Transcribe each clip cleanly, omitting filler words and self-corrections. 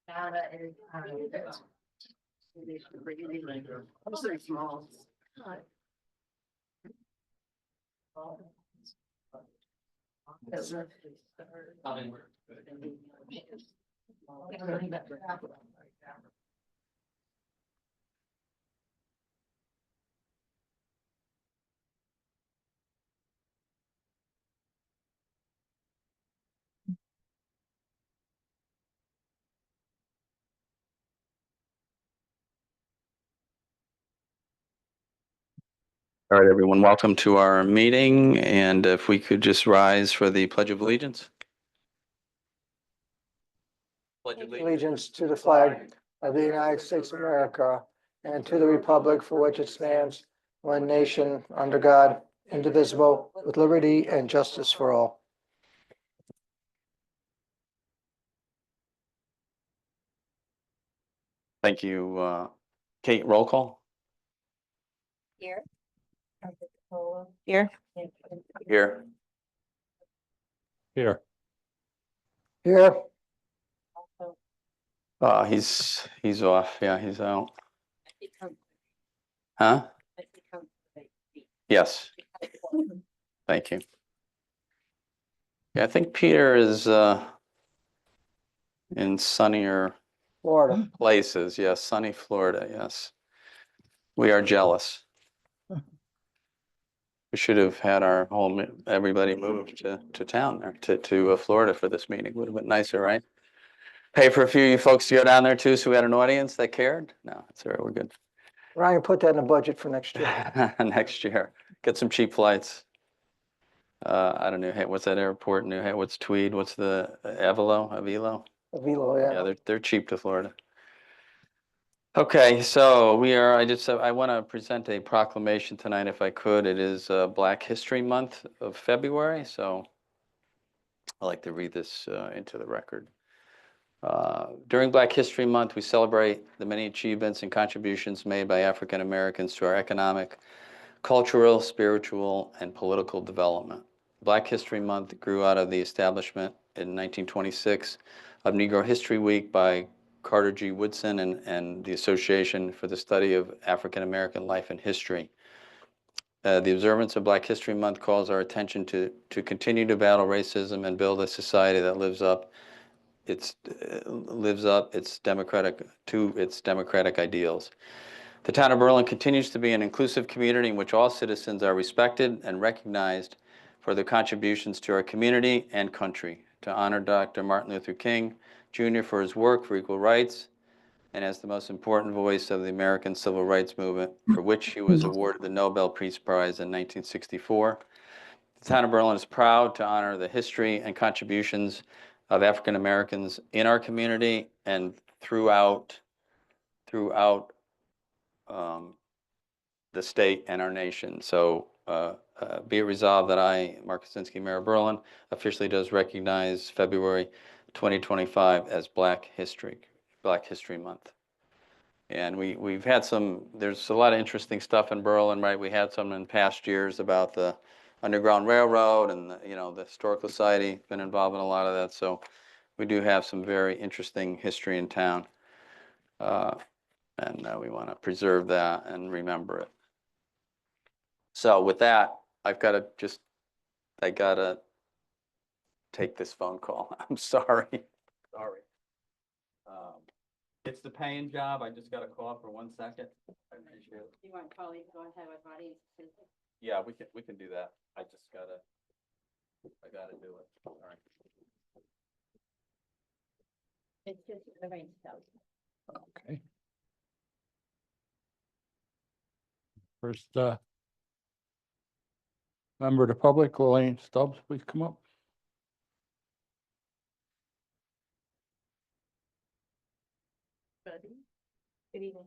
Data is, those are small. All right, everyone, welcome to our meeting. And if we could just rise for the Pledge of Allegiance. Pledge of Allegiance to the flag of the United States of America and to the republic for which it stands, one nation, under God, indivisible, with liberty and justice for all. Thank you. Kate, roll call. Here. Here. Here. Here. He's off. Yeah, he's out. Huh? Yes. Thank you. Yeah, I think Peter is in sunnier Florida. places. Yes, sunny Florida. Yes. We are jealous. We should have had everybody move to town there, to Florida for this meeting. Would have been nicer, right? Pay for a few of you folks to go down there too, so we had an audience that cared. No, it's all right. We're good. Ryan, put that in the budget for next year. Next year, get some cheap flights. I don't know. Hey, what's that airport? Hey, what's Tweed? What's the Avilo? Avilo, Yeah, yeah. they're cheap to Florida. Okay, so I want to present a proclamation tonight, if I could. It is Black History Month of February, so I'd like to read this into the record. During Black History Month, we celebrate the many achievements and contributions made by African Americans to our economic, cultural, spiritual, and political development. Black History Month grew out of the establishment in 1926 of Negro History Week by Carter G. Woodson and the Association for the Study of African American Life and History. The observance of Black History Month calls our attention to continue to battle racism and build a society that lives up to its democratic ideals. The town of Berlin continues to be an inclusive community in which all citizens are respected and recognized for their contributions to our community and country. To honor Dr. Martin Luther King Jr. for his work for equal rights and as the most important voice of the American Civil Rights Movement, for which he was awarded the Nobel Peace Prize in 1964. The town of Berlin is proud to honor the history and contributions of African Americans in our community and throughout the state and our nation. So be it resolved that I, Mark Kaczynski, Mayor of Berlin, officially does recognize February 2025 as Black History Month. And we've had there's a lot of interesting stuff in Berlin, right? We had some in past years about the Underground Railroad and the Historical Society, been involved in a lot of that. So we do have some very interesting history in town. And we want to preserve that and remember it. So with that, I gotta take this phone call. I'm sorry. It's the paying job. I just got a call for 1 second. I appreciate it. You want Polly to go ahead with Marty's? Yeah, we can do that. I gotta do it. All right. It's just the rain stuff. Okay. First, member of the public, Elaine Stubbs, please come up. Good evening.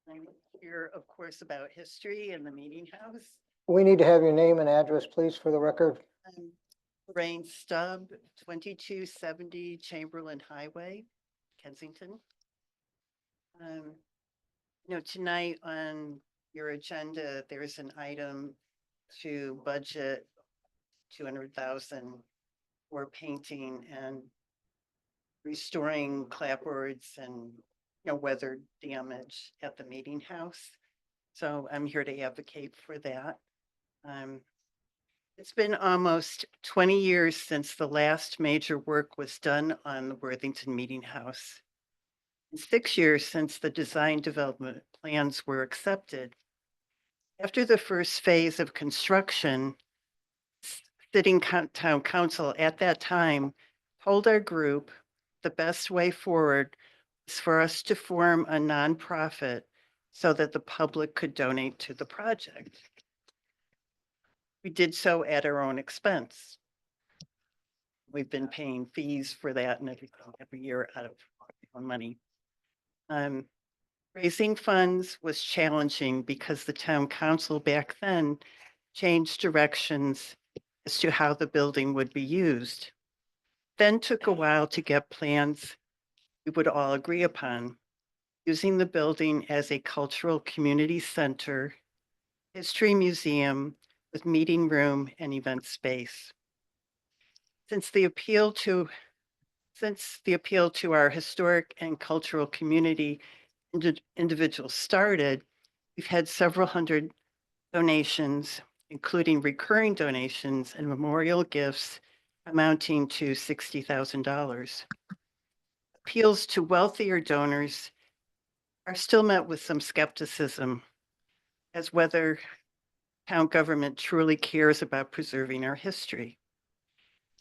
I'm here, of course, about history in the meeting house. We need to have your name and address, please, for the record. I'm Lorraine Stubb, 2270 Chamberlain Highway, Kensington. Tonight on your agenda, there's an item to budget 200,000 for painting and restoring clapboards and, weather damage at the meeting house. So I'm here to advocate for that. It's been almost 20 years since the last major work was done on the Worthington Meeting House. And 6 years since the design development plans were accepted. After the first phase of construction, sitting town council at that time told our group the best way forward is for us to form a nonprofit so that the public could donate to the project. We did so at our own expense. We've been paying fees for that and every year out of our own money. Raising funds was challenging because the town council back then changed directions as to how the building would be used. Then took a while to get plans we would all agree upon, using the building as a cultural community center, history museum with meeting room and event space. Since the appeal to our historic and cultural community individuals started, we've had several hundred donations, including recurring donations and memorial gifts amounting to $60,000. Appeals to wealthier donors are still met with some skepticism as whether town government truly cares about preserving our history.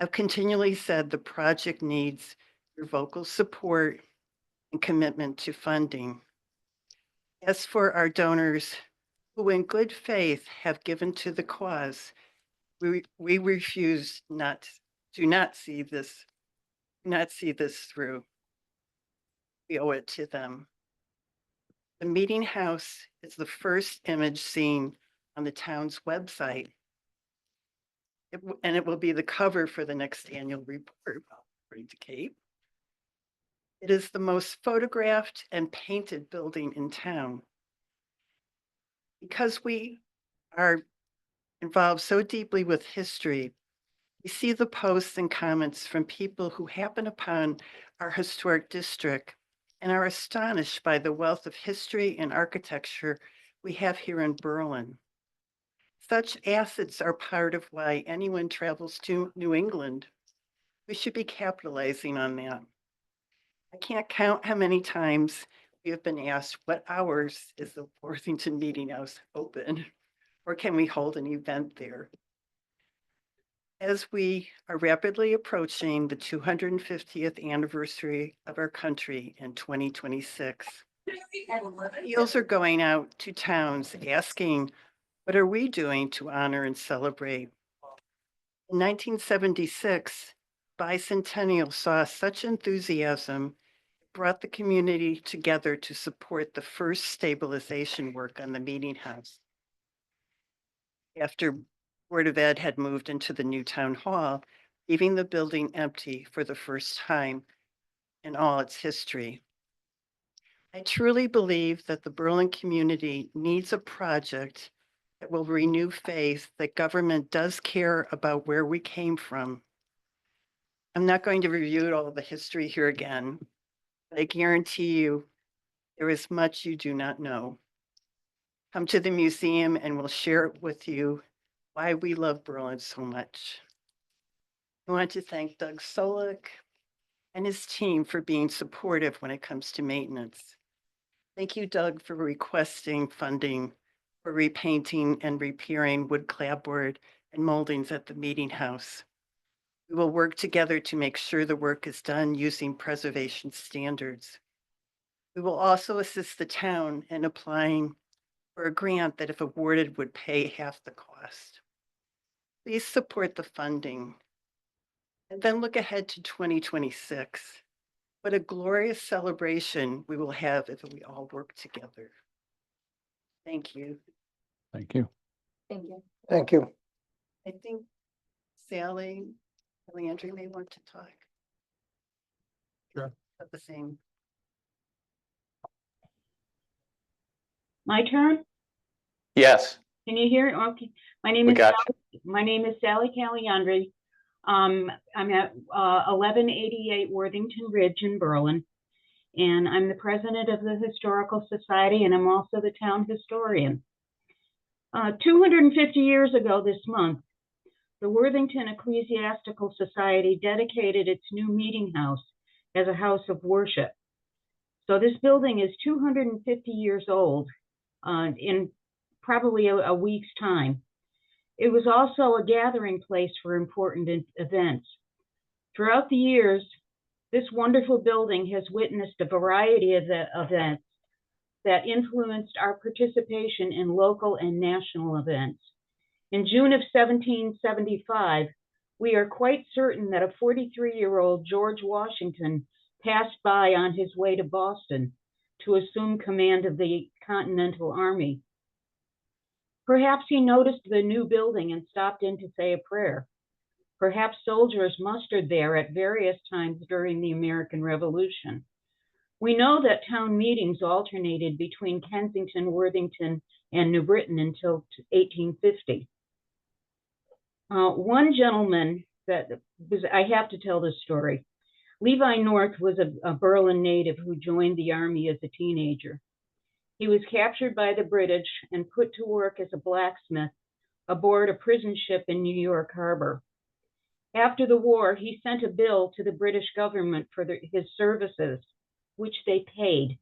I've continually said the project needs your vocal support and commitment to funding. As for our donors who in good faith have given to the cause, we refuse do not see this through. We owe it to them. The meeting house is the first image seen on the town's website. And it will be the cover for the next annual report, according to Kate. It is the most photographed and painted building in town. Because we are involved so deeply with history, we see the posts and comments from people who happen upon our historic district and are astonished by the wealth of history and architecture we have here in Berlin. Such assets are part of why anyone travels to New England. We should be capitalizing on that. I can't count how many times we have been asked, what hours is the Worthington Meeting House open? Or can we hold an event there? As we are rapidly approaching the 250th anniversary of our country in 2026, appeals are going out to towns asking, what are we doing to honor and celebrate? In 1976, Bicentennial saw such enthusiasm, it brought the community together to support the first stabilization work on the meeting house. After Board of Ed had moved into the new town hall, leaving the building empty for the first time in all its history. I truly believe that the Berlin community needs a project that will renew faith that government does care about where we came from. I'm not going to review all the history here again, but I guarantee you there is much you do not know. Come to the museum and we'll share it with you why we love Berlin so much. I want to thank Doug Solik and his team for being supportive when it comes to maintenance. Thank you, Doug, for requesting funding for repainting and repairing wood clapboard and moldings at the meeting house. We will work together to make sure the work is done using preservation standards. We will also assist the town in applying for a grant that, if awarded, would pay half the cost. Please support the funding. And then look ahead to 2026. What a glorious celebration we will have if we all work together. Thank you. Thank you. Thank you. Thank you. I think Sally, Leandri may want to talk. Sure. At the same. My turn? Yes, Can you hear? Okay. My name we is got Sally, my name is Sally Caliandri. I'm at 1188 Worthington Ridge in Berlin, and I'm the president of the Historical Society, and I'm also the town historian. 250 years ago this month, the Worthington Ecclesiastical Society dedicated its new meeting house as a house of worship. So this building is 250 years old in probably a week's time. It was also a gathering place for important events. Throughout the years, this wonderful building has witnessed a variety of events that influenced our participation in local and national events. In June of 1775, we are quite certain that a 43-year-old George Washington passed by on his way to Boston to assume command of the Continental Army. Perhaps he noticed the new building and stopped in to say a prayer. Perhaps soldiers mustered there at various times during the American Revolution. We know that town meetings alternated between Kensington, Worthington, and New Britain until 1850. One gentleman I have to tell this story. Levi North was a Berlin native who joined the army as a teenager. He was captured by the British and put to work as a blacksmith aboard a prison ship in New York Harbor. After the war, he sent a bill to the British government for his services, which they paid.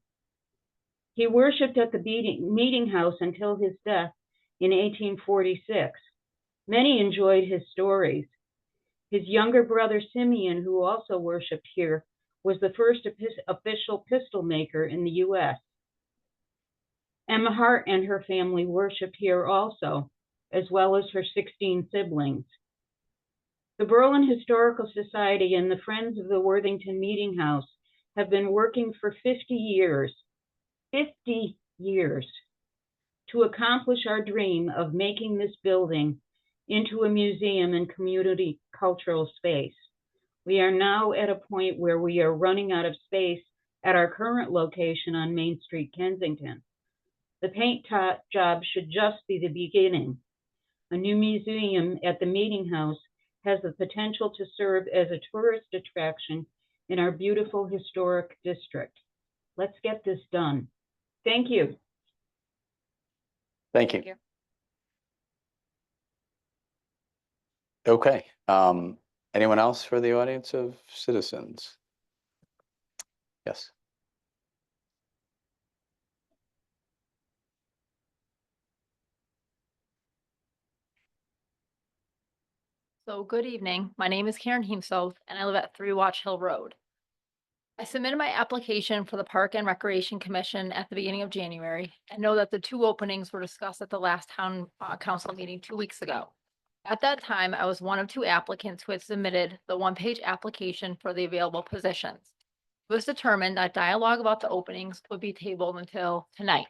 He worshiped at the meeting house until his death in 1846. Many enjoyed his stories. His younger brother Simeon, who also worshiped here, was the first official pistol maker in the U.S. Emma Hart and her family worshiped here also, as well as her 16 siblings. The Berlin Historical Society and the Friends of the Worthington Meeting House have been working for 50 years, to accomplish our dream of making this building into a museum and community cultural space. We are now at a point where we are running out of space at our current location on Main Street, Kensington. The paint job should just be the beginning. A new museum at the Meeting House has the potential to serve as a tourist attraction in our beautiful historic district. Let's get this done. Thank you. Thank you. Thank Okay, anyone else for the audience of citizens? Yes. So good evening. My name is Karen Heemsoth and I live at 3 Watch Hill Road. I submitted my application for the Park and Recreation Commission at the beginning of January and know that the 2 openings were discussed at the last town council meeting 2 weeks ago. At that time, I was one of 2 applicants who had submitted the 1-page application for the available positions. It was determined that dialogue about the openings would be tabled until tonight.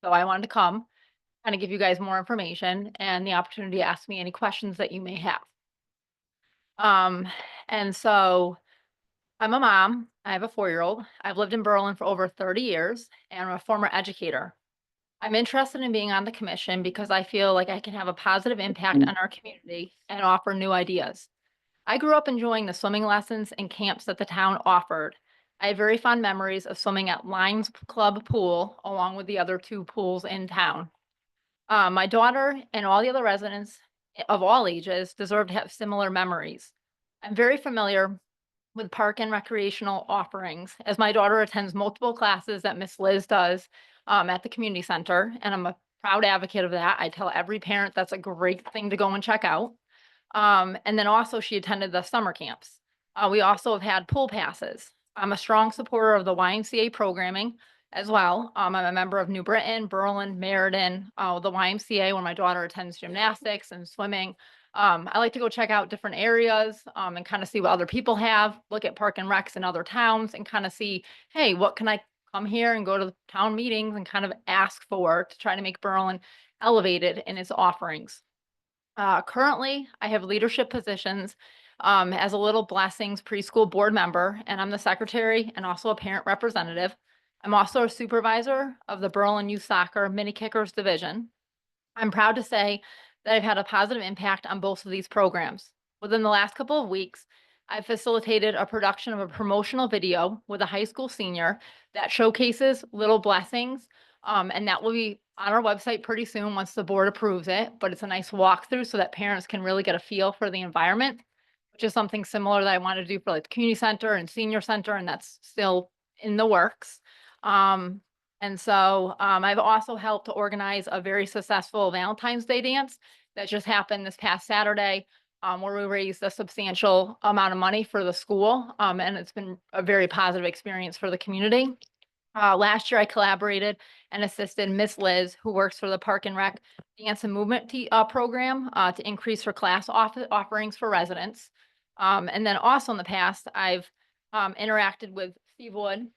So I wanted to come, kind of give you guys more information and the opportunity to ask me any questions that you may have. And so I'm a mom. I have a 4-year-old. I've lived in Berlin for over 30 years and I'm a former educator. I'm interested in being on the commission because I feel like I can have a positive impact on our community and offer new ideas. I grew up enjoying the swimming lessons and camps that the town offered. I have very fond memories of swimming at Lions Club Pool along with the other 2 pools in town. My daughter and all the other residents of all ages deserve to have similar memories. I'm very familiar with park and recreational offerings as my daughter attends multiple classes that Miss Liz does at the community center, and I'm a proud advocate of that. I tell every parent that's a great thing to go and check out. And then also she attended the summer camps. We also have had pool passes. I'm a strong supporter of the YMCA programming as well. I'm a member of New Britain, Berlin, Meriden, the YMCA when my daughter attends gymnastics and swimming. I like to go check out different areas and kind of see what other people have, look at park and recs in other towns and kind of see, hey, what can I come here and go to the town meetings and kind of ask for to try to make Berlin elevated in its offerings. Currently, I have leadership positions as a Little Blessings preschool board member, and I'm the secretary and also a parent representative. I'm also a supervisor of the Berlin Youth Soccer Mini Kickers division. I'm proud to say that I've had a positive impact on both of these programs. Within the last couple of weeks, I facilitated a production of a promotional video with a high school senior that showcases Little Blessings. And that will be on our website pretty soon once the board approves it, but it's a nice walkthrough so that parents can really get a feel for the environment, which is something similar that I want to do for like the community center and senior center, and that's still in the works. I've also helped to organize a very successful Valentine's Day dance that just happened this past Saturday, where we raised a substantial amount of money for the school. And it's been a very positive experience for the community. Last year I collaborated and assisted Miss Liz, who works for the Park and Rec Dance and Movement program, to increase her class offerings for residents. And then also in the past, I've interacted with Steve Woods,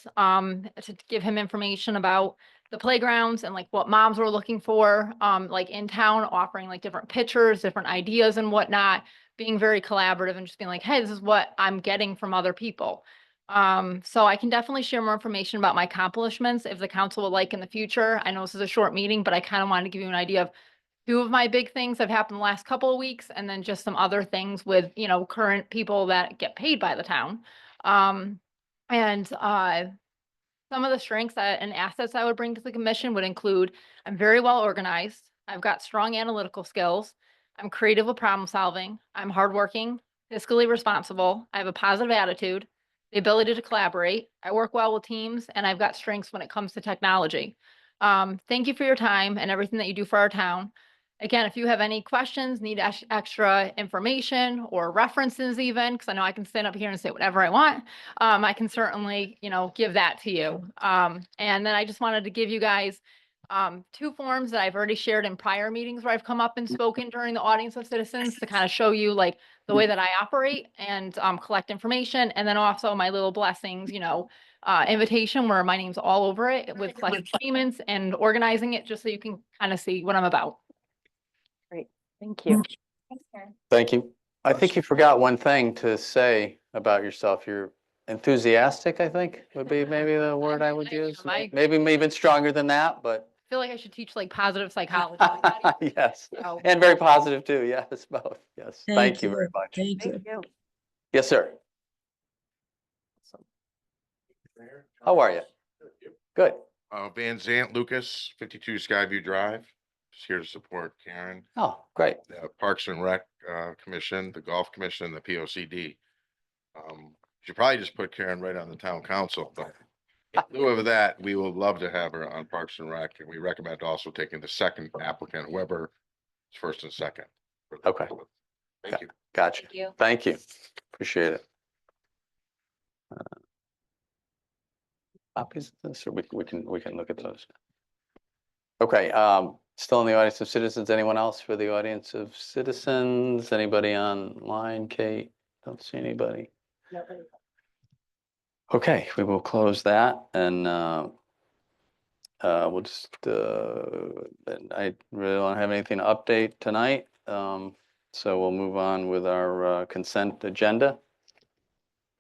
to give him information about the playgrounds and like what moms were looking for, like in town, offering like different pictures, different ideas and whatnot, being very collaborative and just being like, hey, this is what I'm getting from other people. So I can definitely share more information about my accomplishments if the council would like in the future. I know this is a short meeting, but I kind of wanted to give you an idea of two of my big things that have happened the last couple of weeks, and then just some other things with, current people that get paid by the town. Some of the strengths and assets I would bring to the commission would include, I'm very well organized. I've got strong analytical skills. I'm creative with problem solving. I'm hardworking, fiscally responsible. I have a positive attitude, the ability to collaborate. I work well with teams, and I've got strengths when it comes to technology. Thank you for your time and everything that you do for our town. Again, if you have any questions, need extra information or references even, because I know I can stand up here and say whatever I want, I can certainly, give that to you. And then I just wanted to give you guys two forms that I've already shared in prior meetings where I've come up and spoken during the audience of citizens to kind of show you like the way that I operate and collect information. And then also my Little Blessings, invitation where my name's all over it with collecting payments and organizing it just so you can kind of see what I'm about. Thank you. Thanks, Karen. Thank you. I think you forgot one thing to say about yourself. You're enthusiastic, I think, would be maybe the word I would I am. use. I- Maybe even stronger than that, but I feel like I should teach like positive psychology. yes, So- and very positive too. Yes, both. Yes. Thank you very much. Thank you. Yes, sir. How are you? Good. Van Zant Lucas, 52 Skyview Drive. Just here to support Karen, Oh, great. the Parks and Rec Commission, the Golf Commission, the POCD. Should probably just put Karen right on the town council, but in lieu of that, we would love to have her on Parks and Rec, and we recommend also taking the second applicant, Weber, first and second. Okay. Thank you. Gotcha. Thank you. Thank you. Appreciate it. Copies of this, or we can look at those. Okay, still in the audience of citizens, anyone else for the audience of citizens? Anybody online? Kate, don't see anybody. Nobody. Okay, we will close that and we'll just, I really don't have anything to update tonight. So we'll move on with our consent agenda.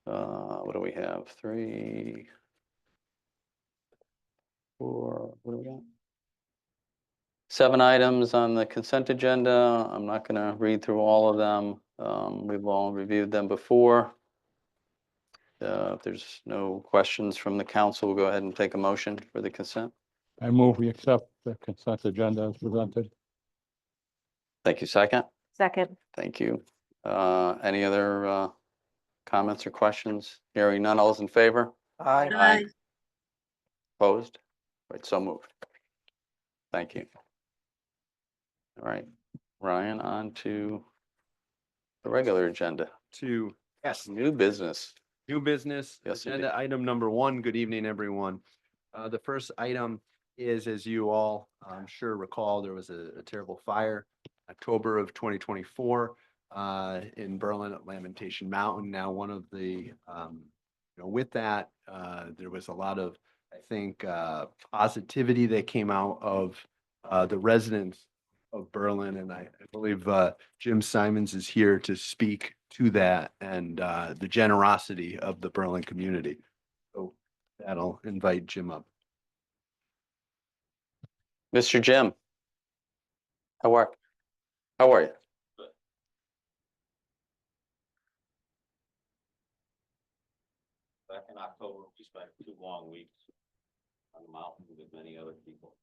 What do we have? 3, 4, what do we got? 7 items on the consent agenda. I'm not gonna read through all of them. We've all reviewed them before. If there's no questions from the council, we'll go ahead and take a motion for the consent. I move we accept the consent agenda as presented. Thank you. Second? Second. Thank you. Any other comments or questions? Hearing none, all those in favor? Aye. Opposed? Right, so moved. Thank you. All right, Ryan, on to the regular agenda. To New business. new business, Yes, indeed. agenda item number 1. Good evening, everyone. The first item is, as you all, I'm sure recall, there was a terrible fire October of 2024 in Berlin at Lamentation Mountain. Now, one of the, with that, there was a lot of, I think, positivity that came out of the residents of Berlin, and I believe Jim Simons is here to speak to that and the generosity of the Berlin community. So that'll invite Jim up. Mr. Jim. How are you? back in October, we spent 2 long weeks on the mountain with many other people.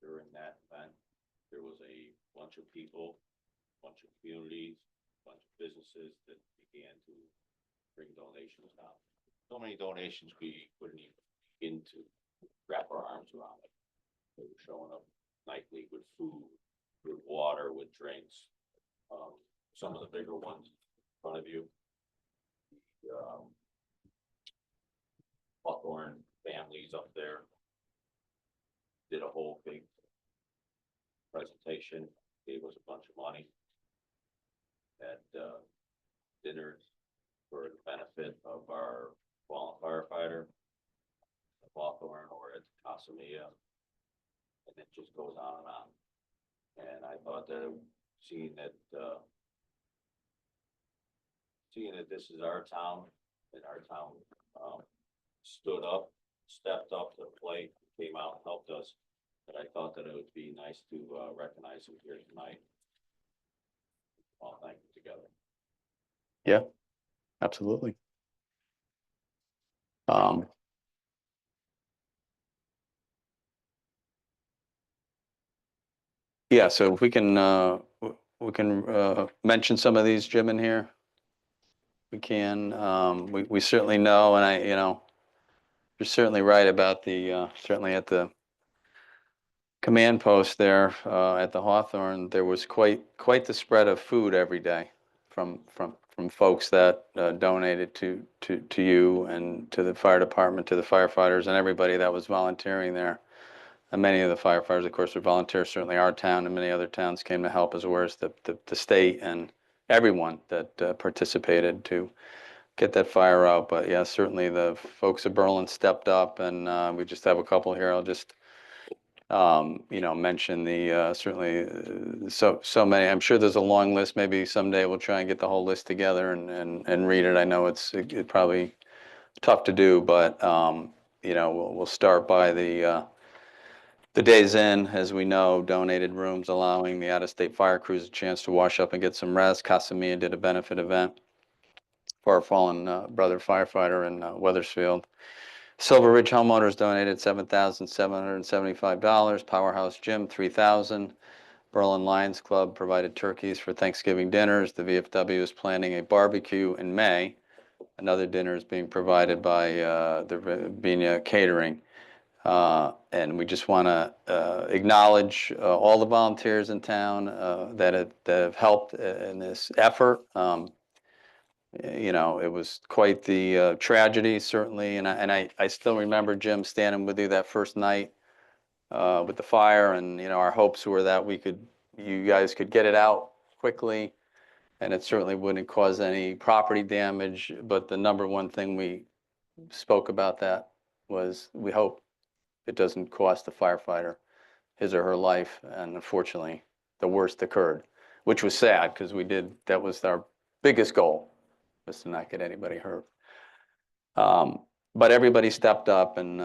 During that event, there was a bunch of people, bunch of communities, bunch of businesses that began to bring donations down. So many donations we couldn't even begin to wrap our arms around it. They were showing up nightly with food, with water, with drinks. Some of the bigger ones in front of you. Hawthorne families up there did a whole big presentation, gave us a bunch of money. Had dinners for the benefit of our fallen firefighter at Hawthorne or at Casa Mia. And it just goes on and on. And I thought that seeing that this is our town, and our town stood up, stepped up to the plate, came out and helped us, that I thought that it would be nice to recognize them here tonight. All thank you together. Yeah, absolutely. Yeah, so if we can, mention some of these, Jim, in here. We can, we certainly know, and you're certainly right about the, certainly at the command post there, at the Hawthorne, there was quite the spread of food every day from folks that donated to you and to the fire department, to the firefighters and everybody that was volunteering there. And many of the firefighters, of course, were volunteers. Certainly our town and many other towns came to help, as well as the state and everyone that participated to get that fire out. But yeah, certainly the folks of Berlin stepped up, and we just have a couple here. I'll just mention the certainly so many. I'm sure there's a long list. Maybe someday we'll try and get the whole list together and read it. I know it's probably tough to do, but we'll start by the Days Inn, as we know, donated rooms allowing the out-of-state fire crews a chance to wash up and get some rest. Casa Mia did a benefit event for our fallen brother firefighter in Weathersfield. Silver Ridge Homeowners donated $7,775. Powerhouse Gym, $3,000. Berlin Lions Club provided turkeys for Thanksgiving dinners. The VFW is planning a barbecue in May. Another dinner is being provided by the Rabina Catering. And we just want to acknowledge all the volunteers in town that have helped in this effort. It was quite the tragedy, certainly, and I still remember, Jim, standing with you that first night with the fire, and our hopes were that you guys could get it out quickly, and it certainly wouldn't cause any property damage. But the number one thing we spoke about that was we hope it doesn't cost the firefighter his or her life, and unfortunately, the worst occurred, which was sad because that was our biggest goal, was to not get anybody hurt. But everybody stepped up, and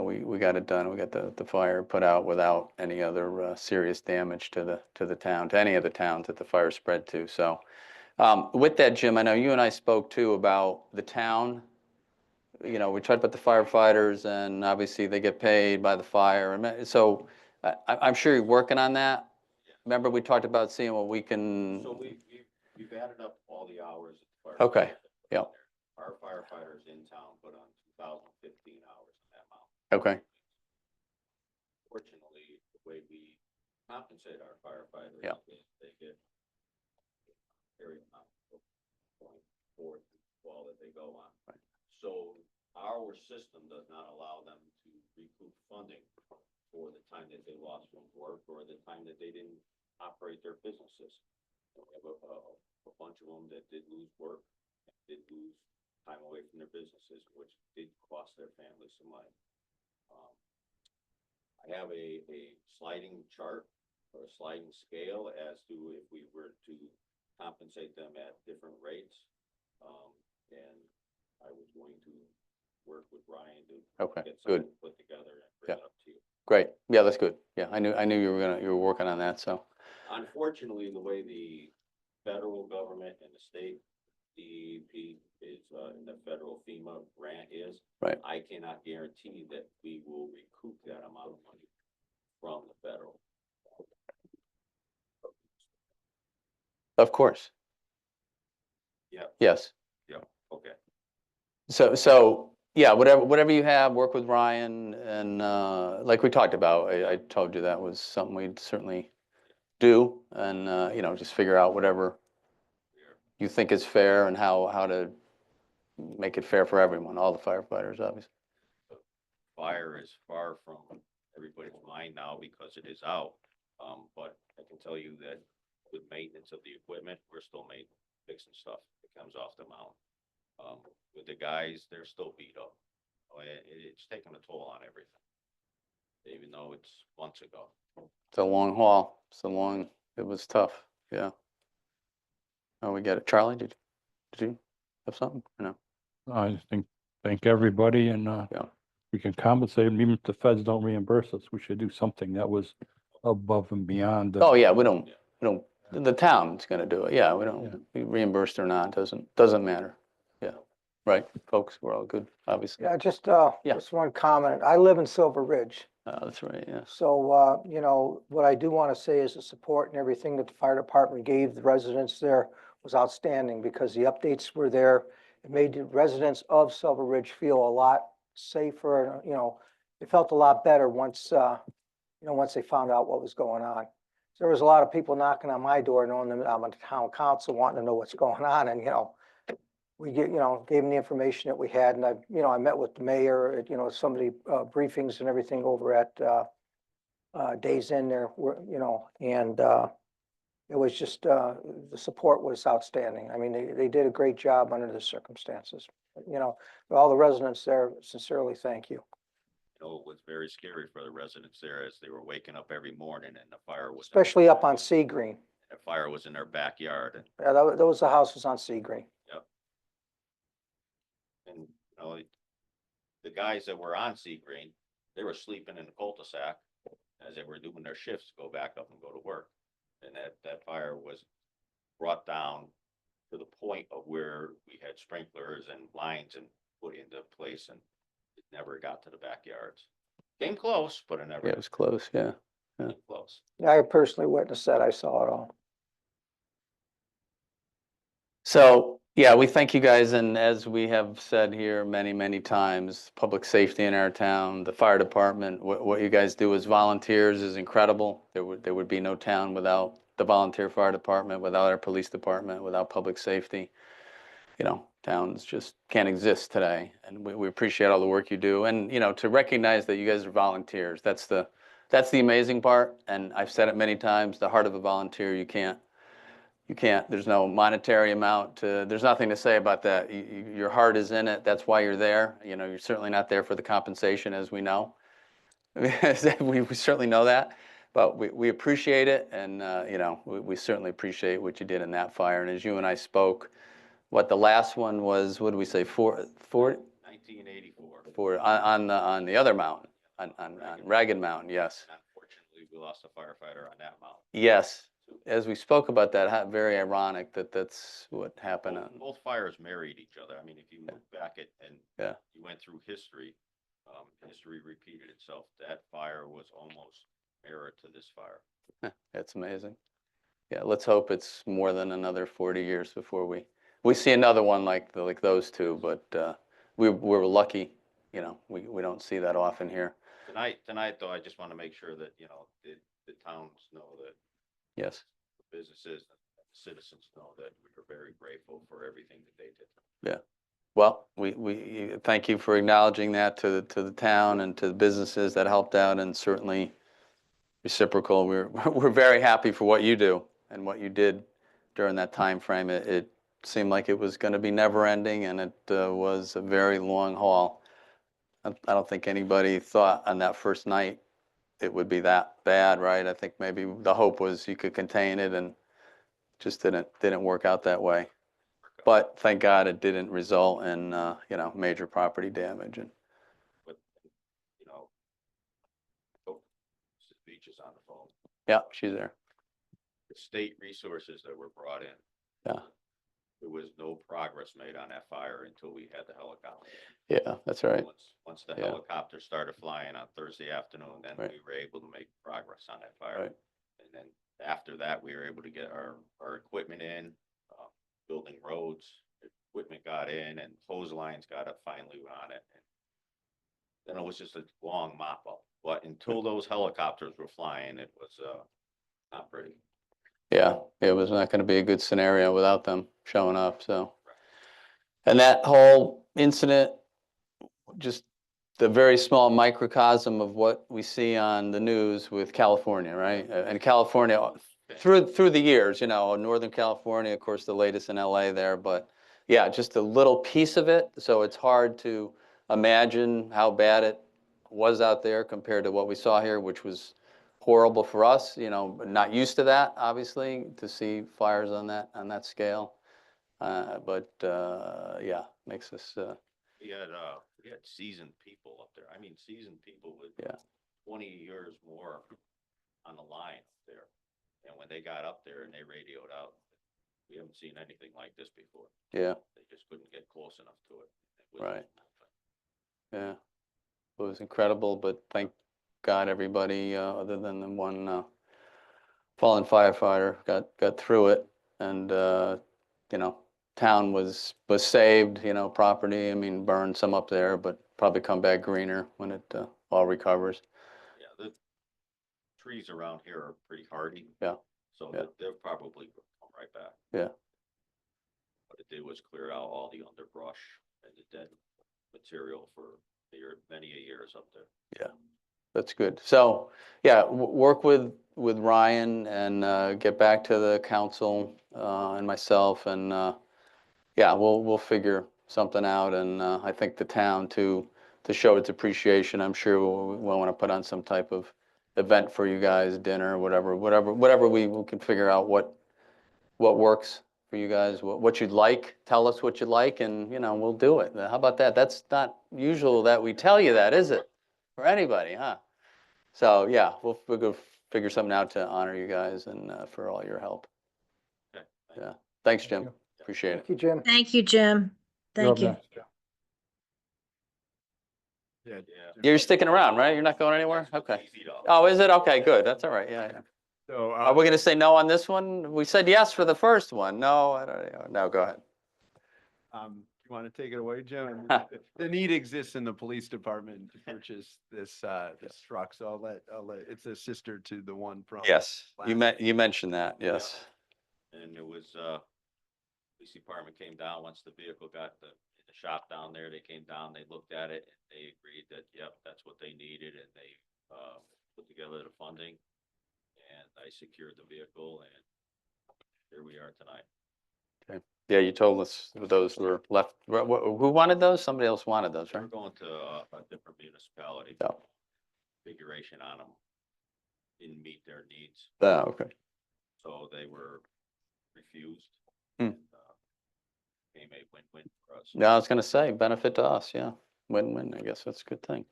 we got it done. We got the fire put out without any other serious damage to the town, to any of the towns that the fire spread to. So with that, Jim, I know you and I spoke too about the town. We talked about the firefighters, and obviously they get paid by the fire. And so I'm sure you're working on that. Remember, we talked about seeing what we can. So we've added up all the hours. That the fire Okay, department yeah. put there. Our firefighters in town put on 2,015 hours in that amount. Okay, Fortunately, the way we compensate our firefighters Yeah. is they get very amount of point forth all that they go on. Right. So our system does not allow them to recoup funding for the time that they lost from work or the time that they didn't operate their businesses. So we have a bunch of them that did lose work, and did lose time away from their businesses, which did cost their families some money. I have a sliding chart or a sliding scale as to if we were to compensate them at different rates. And I was going to work with Ryan to okay, get good. something put together and bring it up to you. Great. Yeah, that's good. Yeah, I knew you were working on that, so. Unfortunately, the way the federal government and the state DEP is Right. I cannot guarantee that we will recoup that amount of money from the federal. Of course, Yeah, yes. yeah, okay. So, yeah, whatever you have, work with Ryan, and like we talked about, I told you that was something we'd certainly do, and just figure out whatever you think is fair and how to make it fair for everyone, all the firefighters, obviously. Fire is far from everybody's mind now because it is out. But I can tell you that with maintenance of the equipment, we're still fixing stuff that comes off the mountain. With the guys, they're still beat up. It's taking a toll on everything. Even though it's months ago. It's a long haul. It was tough, yeah. Oh, we get it. Charlie, did you have something or no? I just thank everybody, and Yeah. we can compensate them. Even if the feds don't reimburse us, we should do something that was above and beyond. Oh, yeah, we don't, the town's gonna do it, yeah, we don't, we reimbursed or not, doesn't matter. Yeah, right, folks, we're all good, obviously. Yeah, just, Yeah. just one comment. I live in Silver Ridge. That's right, yeah. So, what I do want to say is the support and everything that the fire department gave the residents there was outstanding because the updates were there. It made the residents of Silver Ridge feel a lot safer, they felt a lot better once, once they found out what was going on. So there was a lot of people knocking on my door, knowing that I'm on the town council, wanting to know what's going on, and, we gave them the information that we had, and I met with the mayor at, some of the briefings and everything over at Days Inn there, and it was just, the support was outstanding. I mean, they did a great job under the circumstances. All the residents there, sincerely thank you. It was very scary for the residents there as they were waking up every morning and the fire was. Especially up on Sea Green. The fire was in their backyard and, Yeah, that was the houses on Sea Green. the guys that were on Sea Green, they were sleeping in the cul-de-sac as they were doing their shifts, go back up and go to work. And that fire was brought down to the point of where we had sprinklers and lines and put into place, and it never got to the backyards. Came close, but it never. Yeah, it was close, yeah. came close. Yeah, I personally witnessed that. I saw it all. So, yeah, we thank you guys, and as we have said here many, many times, public safety in our town, the fire department, what you guys do as volunteers is incredible. There would be no town without the volunteer fire department, without our police department, without public safety. Towns just can't exist today, and we appreciate all the work you do, and to recognize that you guys are volunteers, that's the amazing part. And I've said it many times, the heart of a volunteer, you can't, there's no monetary amount there's nothing to say about that. Your heart is in it. That's why you're there. You're certainly not there for the compensation, as we know. We certainly know that, but we appreciate it. And, we certainly appreciate what you did in that fire. And as you and I spoke, what the last one was, what did we say, 1984. on the other mountain, on Ragged Mountain, yes. Unfortunately, we lost a firefighter on that mountain. Yes. As we spoke about that, very ironic that's what happened. Both fires married each other. I mean, if you look back at and Yeah. you went through history, history repeated itself. That fire was almost mirror to this fire. It's amazing. Yeah, let's hope it's more than another 40 years before we see another one like those two. But we're lucky, we don't see that often here. Tonight, though, I just want to make sure that the towns know that. Yes. The businesses, the citizens know that we are very grateful for everything that they did. Yeah. Well, we thank you for acknowledging that to the town and to the businesses that helped out, and certainly reciprocal. We're very happy for what you do and what you did during that time frame. It seemed like it was going to be never ending, and it was a very long haul. I don't think anybody thought on that first night it would be that bad, right? I think maybe the hope was you could contain it, and just didn't work out that way. But thank God it didn't result in major property damage. And But Mrs. Beach is on the phone. yeah, she's there. The state resources that were brought in. Yeah. there was no progress made on that fire until we had the helicopter. Yeah, that's right. Once the Yeah. helicopter started flying on Thursday afternoon, then Right. we were able to make progress on that fire. Right. And then after that, we were able to get our equipment in, building roads, equipment got in and hose lines got up finally on it. And then it was just a long mop up, but until those helicopters were flying, it was, not pretty. Yeah, it was not gonna be a good scenario without them showing up, so. And that whole incident, just the very small microcosm of what we see on the news with California, right? And California, through the years, Northern California, of course, the latest in LA there, but yeah, just a little piece of it. So it's hard to imagine how bad it was out there compared to what we saw here, which was horrible for us, not used to that, obviously, to see fires on that scale. Yeah, makes us, We had seasoned people up there. I mean, seasoned people with Yeah. 20 years more on the line up there. And when they got up there and they radioed out, we haven't seen anything like this before. yeah, They just couldn't get close enough to it. It was- Right. yeah. It was incredible, but thank God everybody, other than the one fallen firefighter, got through it. And, town was saved, property, I mean, burned some up there, but probably come back greener when it all recovers. Yeah, the trees around here are pretty hardy. Yeah. So Yeah. they'll probably come right back. Yeah. What it did was clear out all the underbrush and the dead material for many years up there. That's good. So, yeah, work with Ryan and get back to the council and myself and yeah, we'll figure something out. And I think the town to show its appreciation, I'm sure we'll want to put on some type of event for you guys, dinner, whatever we can figure out what works for you guys, what you'd like. Tell us what you'd like, and we'll do it. How about that? That's not usual that we tell you that, is it? For anybody, huh? So yeah, we'll figure something out to honor you guys and for all your help. Okay. Yeah, thanks, Jim. you. Appreciate it. Thank you, Jim. Thank you, Jim. You're up Thank you. next, Jeff. Yeah. Yeah. You're sticking around, right? You're not going anywhere? Next one's Okay. easy though. Oh, is it? Okay, good. That's all right. Yeah. So, Are we gonna say no on this one? We said yes for the first one. No, I don't know. No, go ahead. you want to take it away, Jim? The need exists in the police department to purchase this truck, so I'll let, it's a sister to the one from. Yes, last- you mentioned that, yes. And it was, police department came down, once the vehicle got in the shop down there, they came down, they looked at it, and they agreed that, yep, that's what they needed, and they, put together the funding. And I secured the vehicle, and here we are tonight. Yeah, you told us those were left. Who wanted those? Somebody else wanted those, We're right? going to a different municipality. Oh. Configuration on them didn't meet their needs, Oh, okay. so they were refused. Hmm. Became a win-win for us. Yeah, I was gonna say, benefit to us, yeah. Win-win, I guess that's a good thing.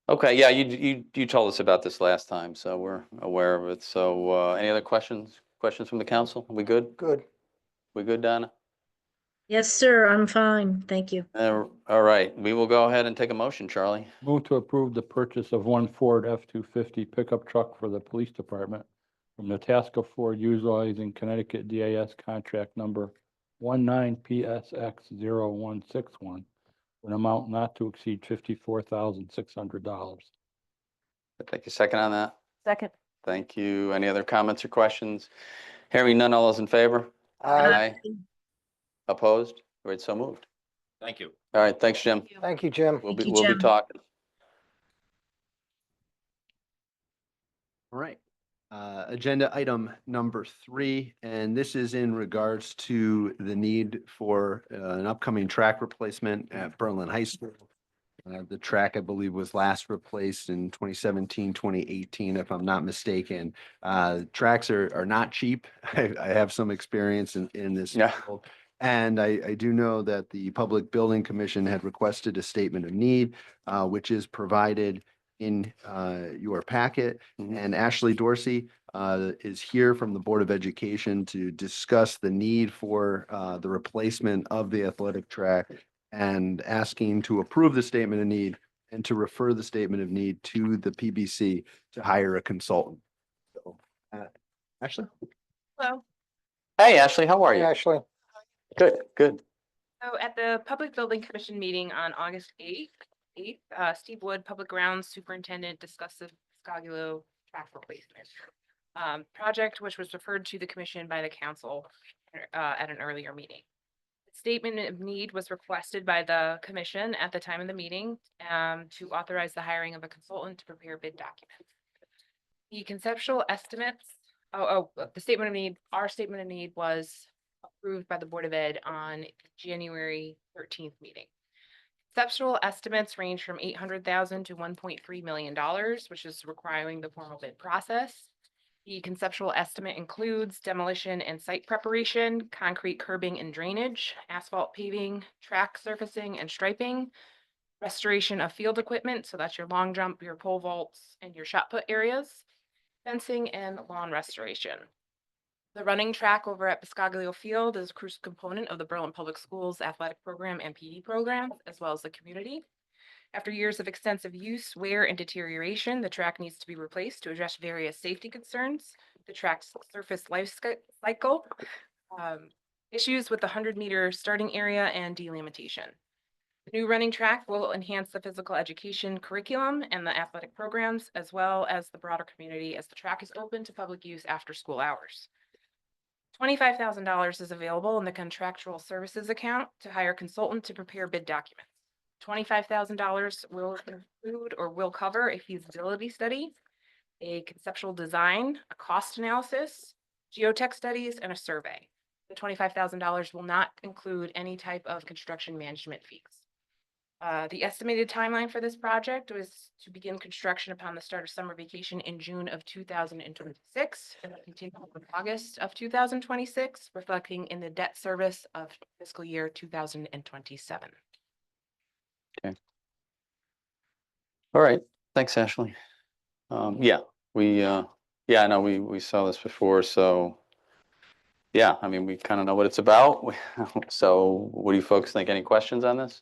Okay, yeah, you told us about this last time, so we're aware of it. So, any other questions from the council? We good? Good. We good, Donna? Yes, sir. I'm fine. Thank you. All right, we will go ahead and take a motion, Charlie. Move to approve the purchase of one Ford F-250 pickup truck for the police department from Nebraska Ford utilizing Connecticut DAS contract number 19PSX0161 for an amount not to exceed $54,600. Take a second on that. Second. Thank you. Any other comments or questions? Hearing none, all those in favor? Opposed? Right, so moved. Thank you. All right, thanks, Jim. Thank you, Jim. We'll Thank you, be Jim. talking. All right. Agenda item number 3, and this is in regards to the need for an upcoming track replacement at Berlin High School. The track, I believe, was last replaced in 2017, 2018, if I'm not mistaken. Tracks are not cheap. I have some experience in this. Yeah. field. And I do know that the Public Building Commission had requested a statement of need, which is provided in your packet. Mhm. And Ashley Dorsey is here from the Board of Education to discuss the need for the replacement of the athletic track and asking to approve the statement of need and to refer the statement of need to the PBC to hire a consultant. So, Ashley? Hello. Hey, Ashley, how are Hey, you? Ashley. Good, good. So at the Public Building Commission meeting on August 8th, Steve Wood, Public Grounds Superintendent, discussed the Scoggilo track replacement project, which was referred to the commission by the council at an earlier meeting. The statement of need was requested by the commission at the time of the meeting to authorize the hiring of a consultant to prepare bid documents. The conceptual estimates, the statement of need, our statement of need was approved by the Board of Ed on January 13th meeting. Conceptual estimates range from $800,000 to $1.3 million, which is requiring the formal bid process. The conceptual estimate includes demolition and site preparation, concrete curbing and drainage, asphalt paving, track surfacing and striping, restoration of field equipment, so that's your long jump, your pole vaults, and your shot put areas, fencing and lawn restoration. The running track over at Biscoglio Field is a crucial component of the Berlin Public Schools athletic program and PD program, as well as the community. After years of extensive use, wear, and deterioration, the track needs to be replaced to address various safety concerns, the track's surface life cycle, issues with the 100-meter starting area, and delimitation. The new running track will enhance the physical education curriculum and the athletic programs, as well as the broader community, as the track is open to public use after school hours. $25,000 is available in the contractual services account to hire a consultant to prepare bid documents. $25,000 will include or will cover a feasibility study, a conceptual design, a cost analysis, geotech studies, and a survey. The $25,000 will not include any type of construction management fees. The estimated timeline for this project was to begin construction upon the start of summer vacation in June of 2026 and continue in August of 2026, reflecting in the debt service of fiscal year 2027. All right, thanks, Ashley. Yeah, I know we saw this before, so yeah, I mean, we kind of know what it's about. So what do you folks think? Any questions on this?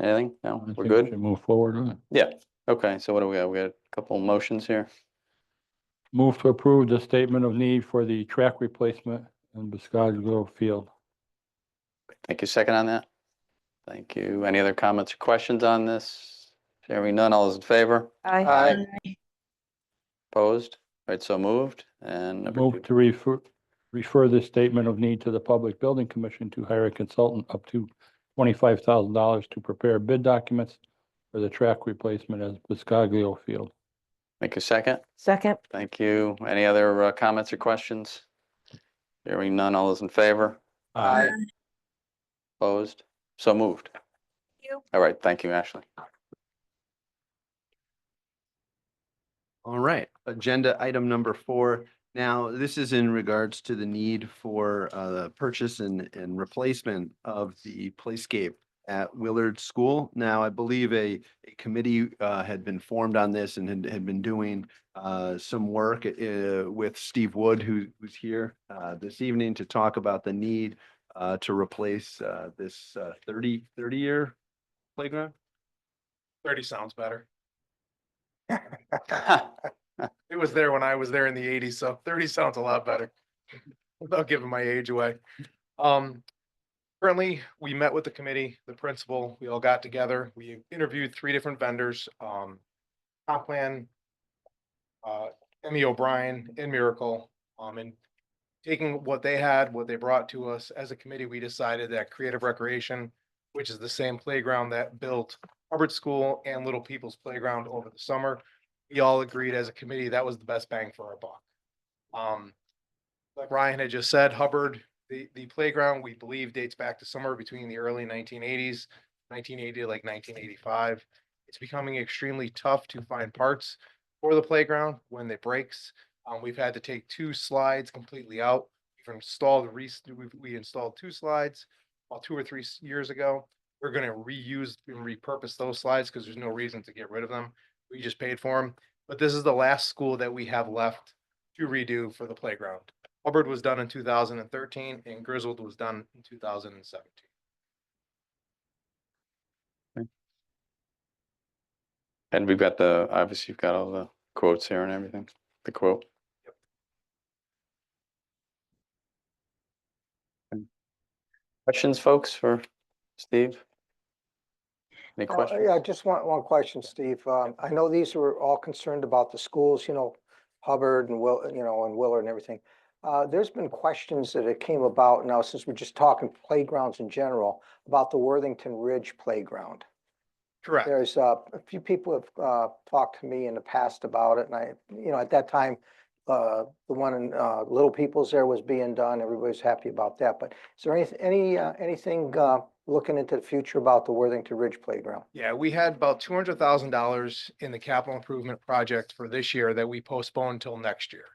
Anything? No, I we're think we good? should move forward on it. Yeah, okay, so what do we got? We got a couple motions here. Move to approve the statement of need for the track replacement in Biscoglio Field. Thank you. Second on that? Thank you. Any other comments or questions on this? Hearing none, all those in favor? Aye. Opposed? All right, so moved. And number Move two. to refer the statement of need to the Public Building Commission to hire a consultant up to $25,000 to prepare bid documents for the track replacement at Biscoglio Field. Make a second. Second. Thank you. Any other comments or questions? Hearing none, all those in favor? Aye. Opposed? So moved. you. All right, thank you, Ashley. All right, agenda item number 4. Now, this is in regards to the need for the purchase and replacement of the playscape at Willard School. Now, I believe a committee had been formed on this and had been doing some work with Steve Wood, who's here this evening to talk about the need to replace this 30-year playground. 30 sounds better. It was there when I was there in the 80s, so 30 sounds a lot better without giving my age away. Currently, we met with the committee, the principal, we all got together. We interviewed 3 different vendors, Comp Plan, Emmy O'Brien, and Miracle. And taking what they had, what they brought to us as a committee, we decided that Creative Recreation, which is the same playground that built Hubbard School and Little People's Playground over the summer, we all agreed as a committee that was the best bang for our buck. Like Ryan had just said, Hubbard, the playground, we believe dates back to somewhere between the early 1980s, 1980 to like 1985. It's becoming extremely tough to find parts for the playground when it breaks. We've had to take 2 slides completely out. We've installed, we installed 2 slides about 2 or 3 years ago. We're going to reuse and repurpose those slides because there's no reason to get rid of them. We just paid for them. but this is the last school that we have left to redo for the playground. Hubbard was done in 2013 and Griswold was done in 2017. And we've got obviously you've got all the quotes here and everything, the quote. Questions, folks, for Steve? Any questions? Yeah, just one question, Steve. I know these were all concerned about the schools, Hubbard and and Willard and everything. There's been questions that it came about now, since we're just talking playgrounds in general, about the Worthington Ridge Playground. Correct. There's a few people have talked to me in the past about it, and at that time, the one in Little People's there was being done. Everybody's happy about that. But is there anything looking into the future about the Worthington Ridge Playground? Yeah, we had about $200,000 in the capital improvement project for this year that we postponed until next year.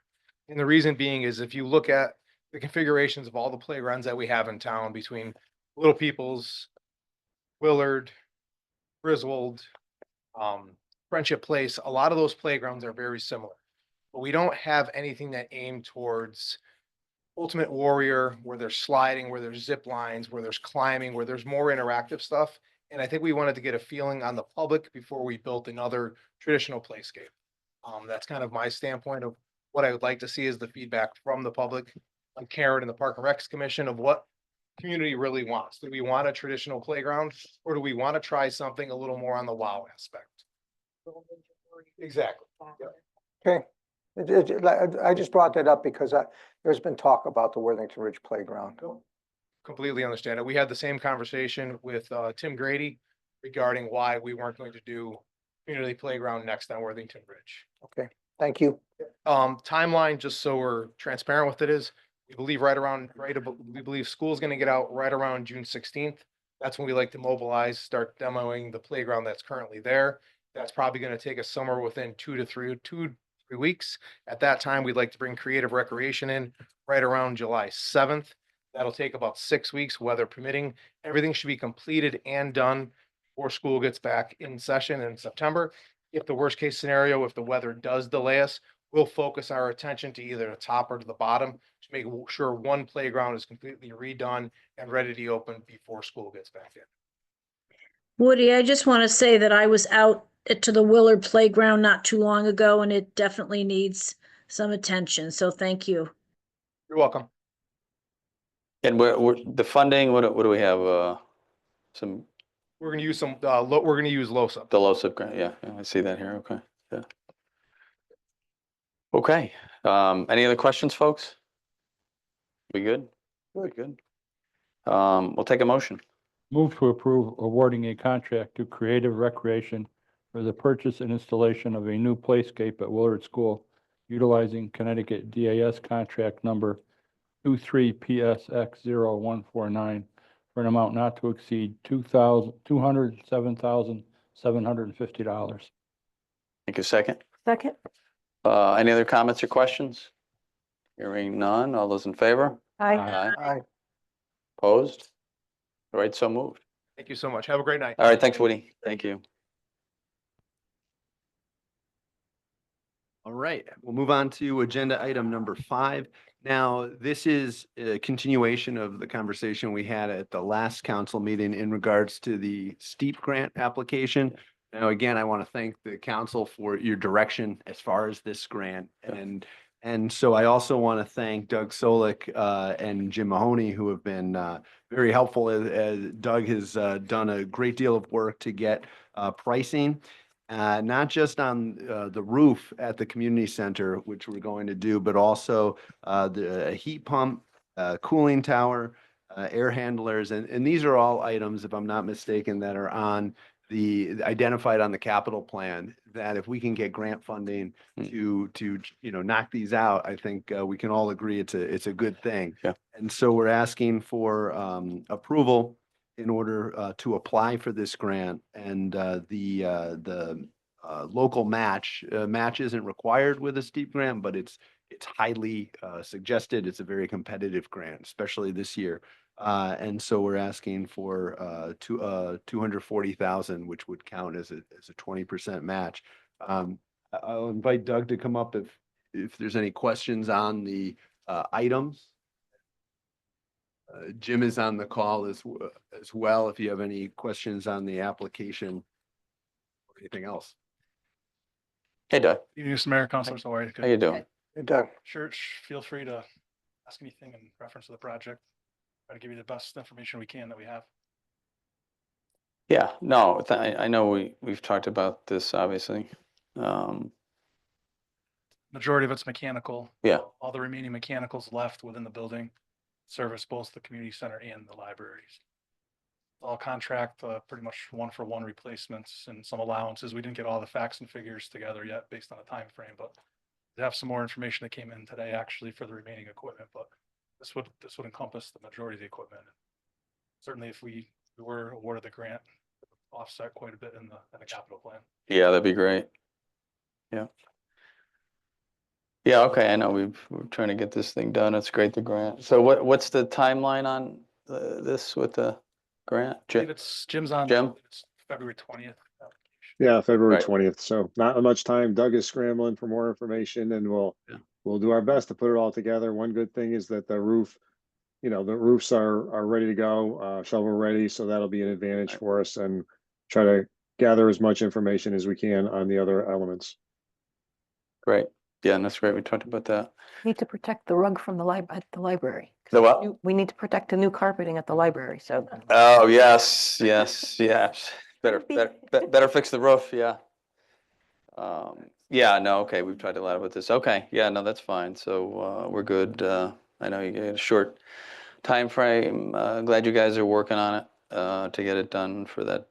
And the reason being is if you look at the configurations of all the playgrounds that we have in town between Little People's, Willard, Griswold, Friendship Place, a lot of those playgrounds are very similar. But we don't have anything that aim towards Ultimate Warrior, where there's sliding, where there's zip lines, where there's climbing, where there's more interactive stuff. And I think we wanted to get a feeling on the public before we built another traditional playscape. That's kind of my standpoint of what I would like to see is the feedback from the public, like Karen and the Park and Recs Commission, of what community really wants. Do we want a traditional playground, or do we want to try something a little more on the wow aspect? Exactly. Yep. Okay. I just brought that up because there's been talk about the Worthington Ridge Playground. Completely understand it. We had the same conversation with Tim Grady regarding why we weren't going to do community playground next on Worthington Ridge. Okay, thank you. Timeline, just so we're transparent with it, is we believe we believe school's gonna get out right around June 16th. That's when we like to mobilize, start demoing the playground that's currently there. That's probably gonna take us somewhere within 2 to 3 weeks. At that time, we'd like to bring creative recreation in right around July 7th. That'll take about 6 weeks, weather permitting. Everything should be completed and done before school gets back in session in September. If the worst case scenario, if the weather does delay us, we'll focus our attention to either the top or to the bottom to make sure one playground is completely redone and ready to open before school gets back in. Woody, I just want to say that I was out to the Willard Playground not too long ago, and it definitely needs some attention. So thank you. You're welcome. And the funding, what do we have? Some, We're gonna use we're gonna use LoSiP. the LoSiP grant, yeah, I see that here, okay, yeah. Okay, any other questions, folks? We good? We good? We'll take a motion. Move to approve awarding a contract to Creative Recreation for the purchase and installation of a new playscape at Willard School utilizing Connecticut DAS contract number 23PSX0149 for an amount not to exceed $207,750. Take a second. Second. Any other comments or questions? Hearing none, all those in favor? Aye. Aye. Opposed? All right, so moved. Thank you so much. Have a great night. All right, thanks, Woody. Thank you. All right, we'll move on to agenda item number 5. Now, this is a continuation of the conversation we had at the last council meeting in regards to the STEEP grant application. Now, again, I want to thank the council for your direction as far as this grant. And so I also want to thank Doug Solik and Jim Mahoney, who have been very helpful as Doug has done a great deal of work to get pricing. Not just on the roof at the community center, which we're going to do, but also the heat pump, cooling tower, air handlers. And these are all items, if I'm not mistaken, that are identified on the capital plan, that if we can get grant funding to knock these out, I think we can all agree it's a good thing. Yeah. And so we're asking for approval in order to apply for this grant, and the local match isn't required with a STEEP grant, but it's highly suggested. It's a very competitive grant, especially this year. And so we're asking for $240,000, which would count as a 20% match. I'll invite Doug to come up if there's any questions on the items. Jim is on the call as well, if you have any questions on the application or anything else. Hey, Doug, Evening, Mr. Mayor, Councilors, how are you? how you doing? Hey, Doug. Sure, feel free to ask anything in reference to the project. Try to give you the best information we can that we have. Yeah, no, I know we've talked about this, obviously. Majority of it's mechanical. Yeah, All the remaining mechanicals left within the building service both the community center and the libraries. All contract, pretty much one-for-one replacements and some allowances. We didn't get all the facts and figures together yet based on the time frame, but we have some more information that came in today actually for the remaining equipment, but this would encompass the majority of the equipment. Certainly if we were awarded the grant, it would offset quite a bit in the capital plan. yeah, that'd be great. Yeah. Yeah, okay, I know we're trying to get this thing done. It's great, the grant. So what's the timeline on this with the grant? I believe Jim's on. Jim? It's February 20th. Yeah, February Right. 20th. So not much time. Doug is scrambling for more information and we'll do our best to put it all together. One good thing is that the roof, the roofs are ready to go, shovel ready. So that'll be an advantage for us and try to gather as much information as we can on the other elements. Great. Yeah, and that's great. We talked about that. Need to protect the rug from the at the library. The what? We need to protect the new carpeting at the library, so. Oh, yes. Better fix the roof, yeah. Yeah, no, okay, we've talked a lot about this. Okay, yeah, no, that's fine. So we're good. I know you get a short time frame. Glad you guys are working on it to get it done for that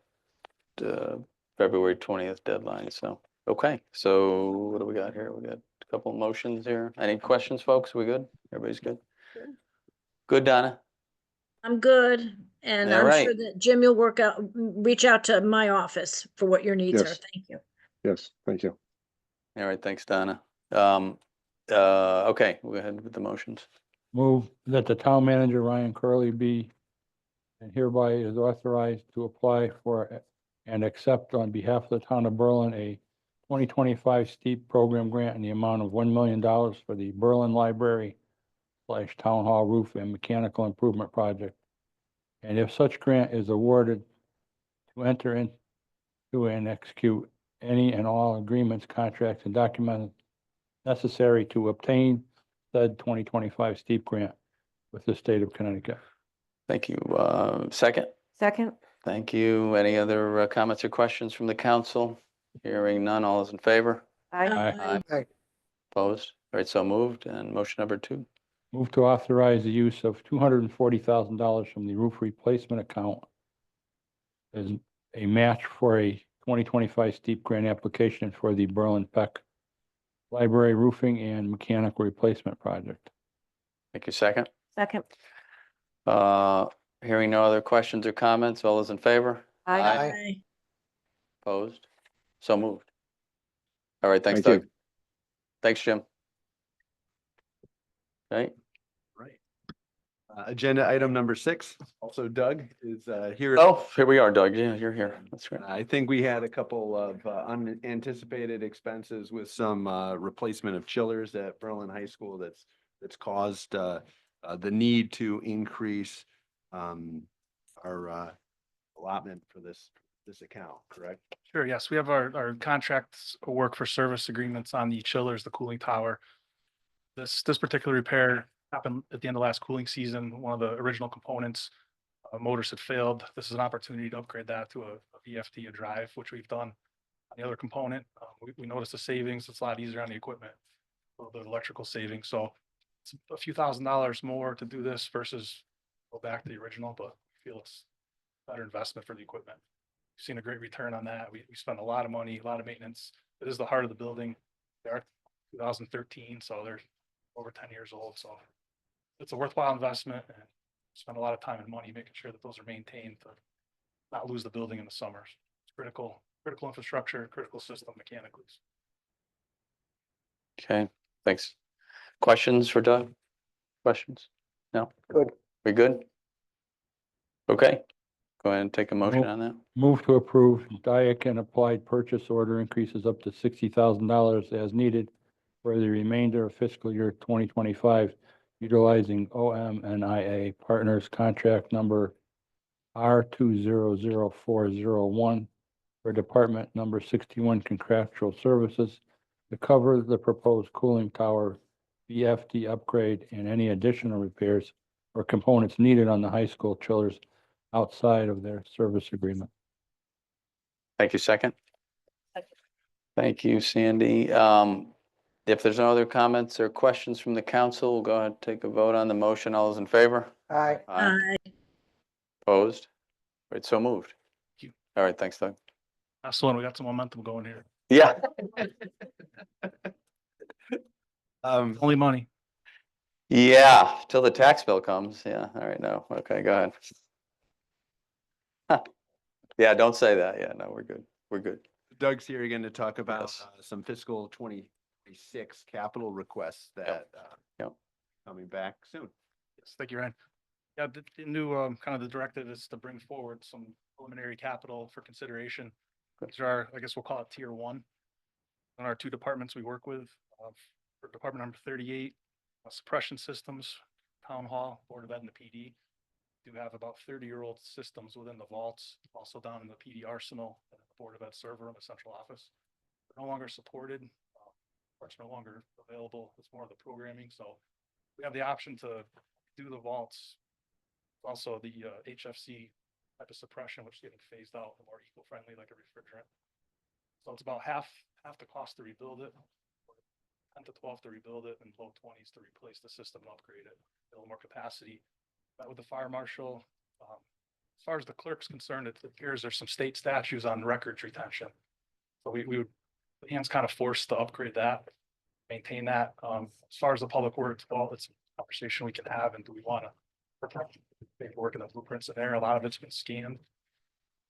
February 20th deadline. So, okay, so what do we got here? We got a couple of motions here. Any questions, folks? We good? Everybody's good? Good, Donna? I'm good. And All I'm right. sure that Jim, you'll reach out to my office for what your needs are. Yes. Thank you. Yes, thank you. All right, thanks, Donna. Okay, we'll go ahead with the motions. Move that the town manager, Ryan Curley, be and hereby is authorized to apply for and accept on behalf of the town of Berlin a 2025 STEEP program grant in the amount of $1 million for the Berlin Library / Town Hall Roof and Mechanical Improvement Project. And if such grant is awarded, to enter into and execute any and all agreements, contracts, and documents necessary to obtain said 2025 STEEP grant with the state of Connecticut. Thank you. Second? Second, Thank you. Any other comments or questions from the council? Hearing none, all is in favor? I, Aye. Opposed? All right, so moved. And motion number 2. Move to authorize the use of $240,000 from the roof replacement account as a match for a 2025 STEEP grant application for the Berlin Peck Library Roofing and Mechanical Replacement Project. Thank you. Second? second, Hearing no other questions or comments, all is in favor? I, Aye. Opposed? So moved. All right, thanks, Thank you. Doug. Thanks, Jim. Okay, Right. Agenda item number 6, also Doug is here. oh, here we are, Doug. Yeah, you're here. That's great. I think we had a couple of unanticipated expenses with some replacement of chillers at Berlin High School that's caused the need to increase our allotment for this account, correct? Sure, yes, we have our contracts work for service agreements on the chillers, the cooling tower. This particular repair happened at the end of last cooling season. One of the original components, motors had failed. This is an opportunity to upgrade that to a VFD, a drive, which we've done on the other component. We noticed the savings. It's a lot easier on the equipment, a little bit of electrical savings. So it's a few $1,000s more to do this versus go back to the original, but we feel it's a better investment for the equipment. We've seen a great return on that. We spent a lot of money, a lot of maintenance. It is the heart of the building. They are 2013, so they're over 10 years old. So it's a worthwhile investment and spend a lot of time and money making sure that those are maintained to not lose the building in the summers. It's critical infrastructure, critical system mechanically. Okay, thanks. Questions for Doug? Questions? No? Good. We good? Okay, go ahead and take a motion Nope. on that. Move to approve Daikin applied purchase order increases up to $60,000 as needed for the remainder of fiscal year 2025, utilizing OMNIA Partners Contract Number R200401 for Department Number 61 Contractual Services to cover the proposed cooling tower VFD upgrade and any additional repairs or components needed on the high school chillers outside of their service agreement. Thank you. Second. Thank you, Sandy. If there's no other comments or questions from the council, we'll go ahead and take a vote on the motion. All those in favor? Aye. Aye. Opposed? Right, so moved. you. All right, thanks, Doug. That's the one, we got some momentum going here. Yeah. Only money. Yeah, till the tax bill comes. Yeah, all right, no, okay, go ahead. Yeah, don't say that. Yeah, no, we're good. We're good. Doug's here again to talk about Yes. some fiscal 2026 capital requests that Yep. coming back soon. Yes, thank you, Ryan. Yeah, the new, kind of the directive is to bring forward some preliminary capital for consideration. These are, I guess we'll call it tier one. On our two departments we work with, for department number 38, suppression systems, town hall, board of ed and the PD. Do have about 30-year-old systems within the vaults, also down in the PD arsenal, and the board of ed server in the central office. They're no longer supported, parts no longer available. It's more of the programming, so we have the option to do the vaults. Also the HFC type of suppression, which is getting phased out, more eco-friendly, like a refrigerant. So it's about half the cost to rebuild it, 10 to 12 to rebuild it, and low 20s to replace the system and upgrade it, build more capacity. Met with the fire marshal. As far as the clerk's concerned, it appears there's some state statutes on records retention. So we would, the hand's kind of forced to upgrade that, maintain that. As far as the public works, well, it's a conversation we can have, and do we want to protect paperwork and the blueprints in there? A lot of it's been scanned.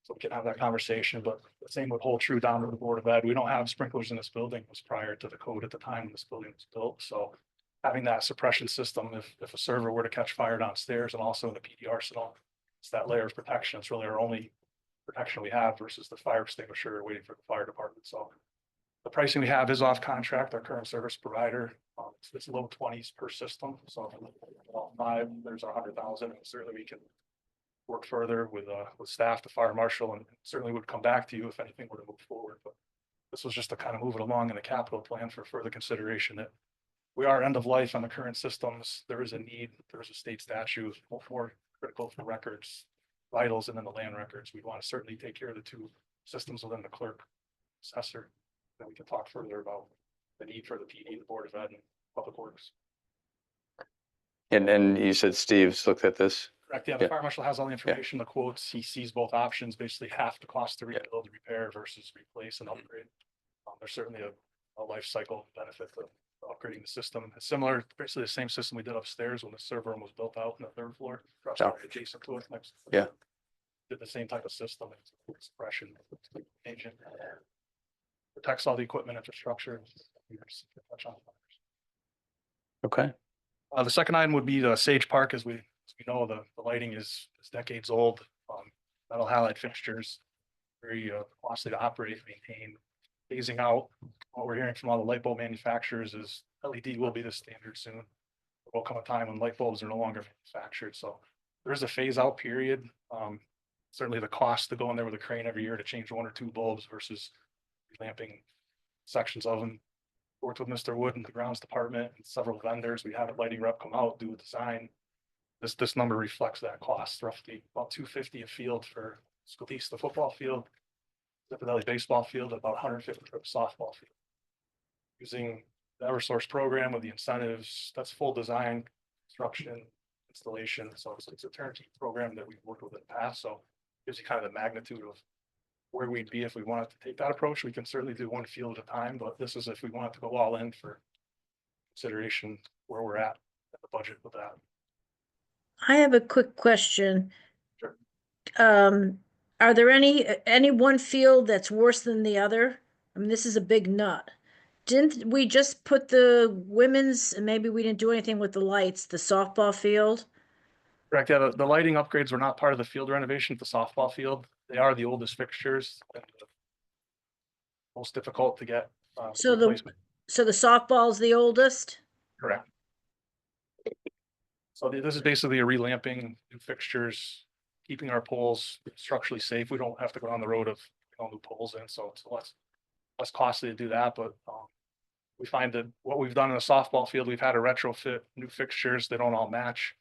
So we can have that conversation, but the same would hold true down to the board of ed. We don't have sprinklers in this building. It was prior to the code at the time when this building was built, so having that suppression system, if a server were to catch fire downstairs and also in the PD arsenal, it's that layer of protection. It's really our only protection we have versus the fire extinguisher waiting for the fire department. So the pricing we have is off contract, our current service provider. It's low 20s per system. So if all five, there's 100,000, and certainly we can work further with staff, the fire marshal, and certainly would come back to you if anything were to move forward. But this was just to kind of move it along in the capital plan for further consideration that we are end of life on the current systems. There is a need, there's a state statute more critical for records, vitals, and then the land records. We want to certainly take care of the two systems within the clerk assessor. Then we can talk further about the need for the PD, the board of ed, and public works. And you said Steve's looked at this? Correct. Yeah, the fire marshal has all the information, the quotes. He sees both options, basically half the cost to rebuild, repair versus replace and upgrade. There's certainly a life cycle benefit to upgrading the system. It's similar, basically the same system we did upstairs when the server room was built out in the third floor, adjacent to it next. Yeah. Did the same type of system, it's suppression agent. Protects all the equipment infrastructure. Okay. The second item would be the Sage Park. As we know, the lighting is decades old. Metal halide fixtures, very costly to operate, maintain. Phasing out, what we're hearing from all the light bulb manufacturers is LED will be the standard soon. There will come a time when light bulbs are no longer manufactured, so there is a phase out period. Certainly the cost to go in there with a crane every year to change one or two bulbs versus lamping sections of them. Worked with Mr. Wood and the grounds department and several vendors. We had a lighting rep come out, do a design. This number reflects that cost, roughly about $250 a field for Scalise, the football field. Zipper Valley baseball field, about 150 for the softball field. Using the Eversource program with the incentives, that's full design, construction, installation. So it's a turnkey program that we've worked with in the past. So it gives you kind of the magnitude of where we'd be if we wanted to take that approach. We can certainly do one field at a time, but this is if we wanted to go all in for consideration where we're at the budget with that. I have a quick question. Sure. Are there any one field that's worse than the other? I mean, this is a big nut. Didn't we just put the women's, and maybe we didn't do anything with the lights, the softball field? Correct, yeah, the lighting upgrades were not part of the field renovation at the softball field. They are the oldest fixtures and the most difficult to get. So replacement. so the softball's the oldest? Correct. So this is basically a relamping, new fixtures, keeping our poles structurally safe. We don't have to go down the road of putting all new poles in, so it's less costly to do that, but we find that what we've done in the softball field, we've had to retrofit new fixtures. They don't all match.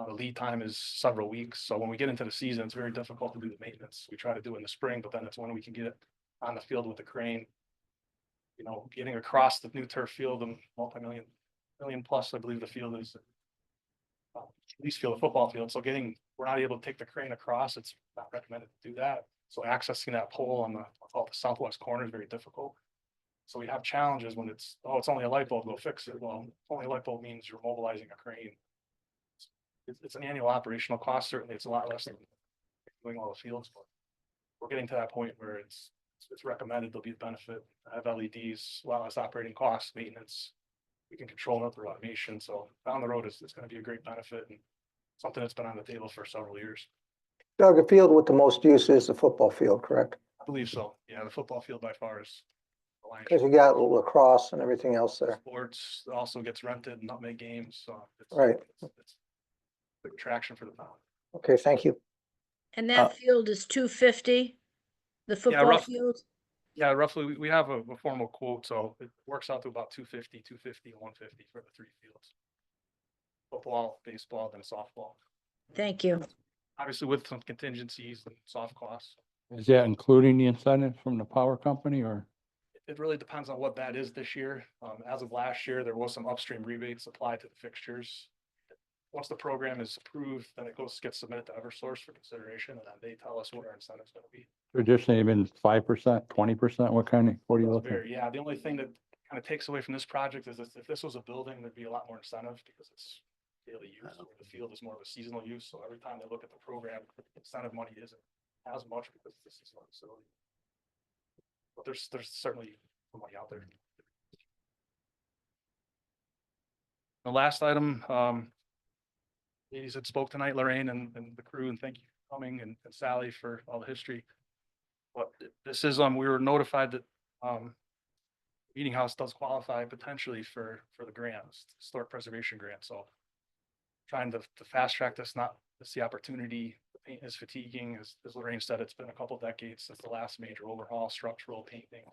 The lead time is several weeks, so when we get into the season, it's very difficult to do the maintenance. We try to do it in the spring, but then it's when we can get it on the field with the crane. You know, getting across the new turf field and multi-million plus, I believe the field is. Least field, the football field, so we're not able to take the crane across, it's not recommended to do that. So accessing that pole on the southwest corner is very difficult. So we have challenges when it's only a light bulb, go fix it. Well, only a light bulb means you're mobilizing a crane. It's an annual operational cost, certainly it's a lot less than doing all the fields, but we're getting to that point where it's recommended there'll be a benefit. I have LEDs, a lot less operating costs, maintenance. We can control it through automation, so down the road it's going to be a great benefit and something that's been on the table for several years. Doug, the field with the most use is the football field, correct? I believe so. Yeah, the football field by far is the lion's Because share. you got lacrosse and everything else there. Sports also gets rented, nutmeg games, so Right. it's big attraction for the town. Okay, thank you. And that field is 250, the football rough- field? Yeah, roughly, we have a formal quote, so it works out to about 250, and 150 for the three fields. Football, baseball, then softball. Thank you. Obviously with some contingencies and soft costs. Is that including the incentives from the power company or? It really depends on what that is this year. As of last year, there was some upstream rebates applied to the fixtures. Once the program is approved, then it gets submitted to Eversource for consideration, and then they tell us what our incentive's gonna be. Traditionally been 5%, 20%, what are you looking at? Yeah, the only thing that kind of takes away from this project is if this was a building, there'd be a lot more incentive because it's daily use. Where the field is more of a seasonal use, so every time they look at the program, incentive money isn't as much because it's a seasonal facility. But there's certainly money out there. The last item, ladies that spoke tonight, Lorraine and the crew, and thank you for coming, and Sally for all the history. But this is, we were notified that, Meeting House does qualify potentially for the grants, historic preservation grant, so trying to fast track this, not miss the opportunity. The paint is fatiguing, as Lorraine said, it's been a couple decades since the last major overhaul, structural painting.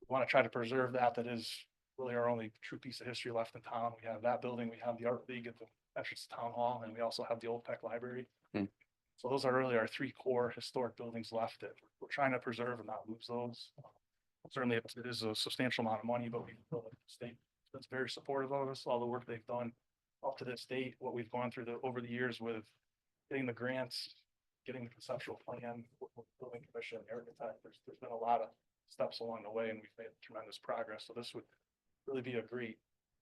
We want to try to preserve that. That is really our only true piece of history left in town. We have that building, we have the Art League at the entrance to Town Hall, and we also have the Old Peck Library. So those are really our three core historic buildings left that we're trying to preserve and not lose those. Certainly it is a substantial amount of money, but we feel that the state is very supportive of us, all the work they've done up to this date, what we've gone through over the years with getting the grants, getting the conceptual plan, with the building commission, the architect. There's been a lot of steps along the way and we've made tremendous progress. So this would really be a great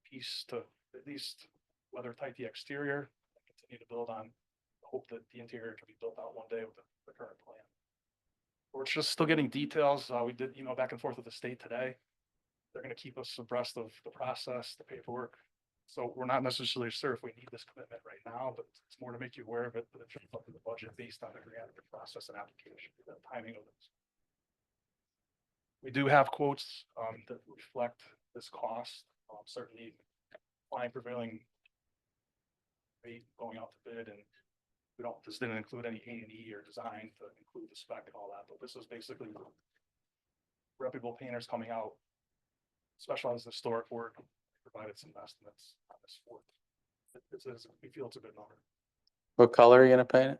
piece to at least weather tight the exterior, and continue to build on the hope that the interior can be built out one day with the current plan. We're just still getting details. We did email back and forth with the state today. They're going to keep us abreast of the process, the paperwork. So we're not necessarily sure if we need this commitment right now, but it's more to make you aware of it, but it's up to the budget based on the grant process and application, the timing of this. We do have quotes that reflect this cost. Certainly applying prevailing rate going out to bid, and this didn't include any A&E or design to include the spec and all that, but this is basically reputable painters coming out, specialized in historic work, provided some estimates on this for. We feel it's a good number. What color are you gonna paint it?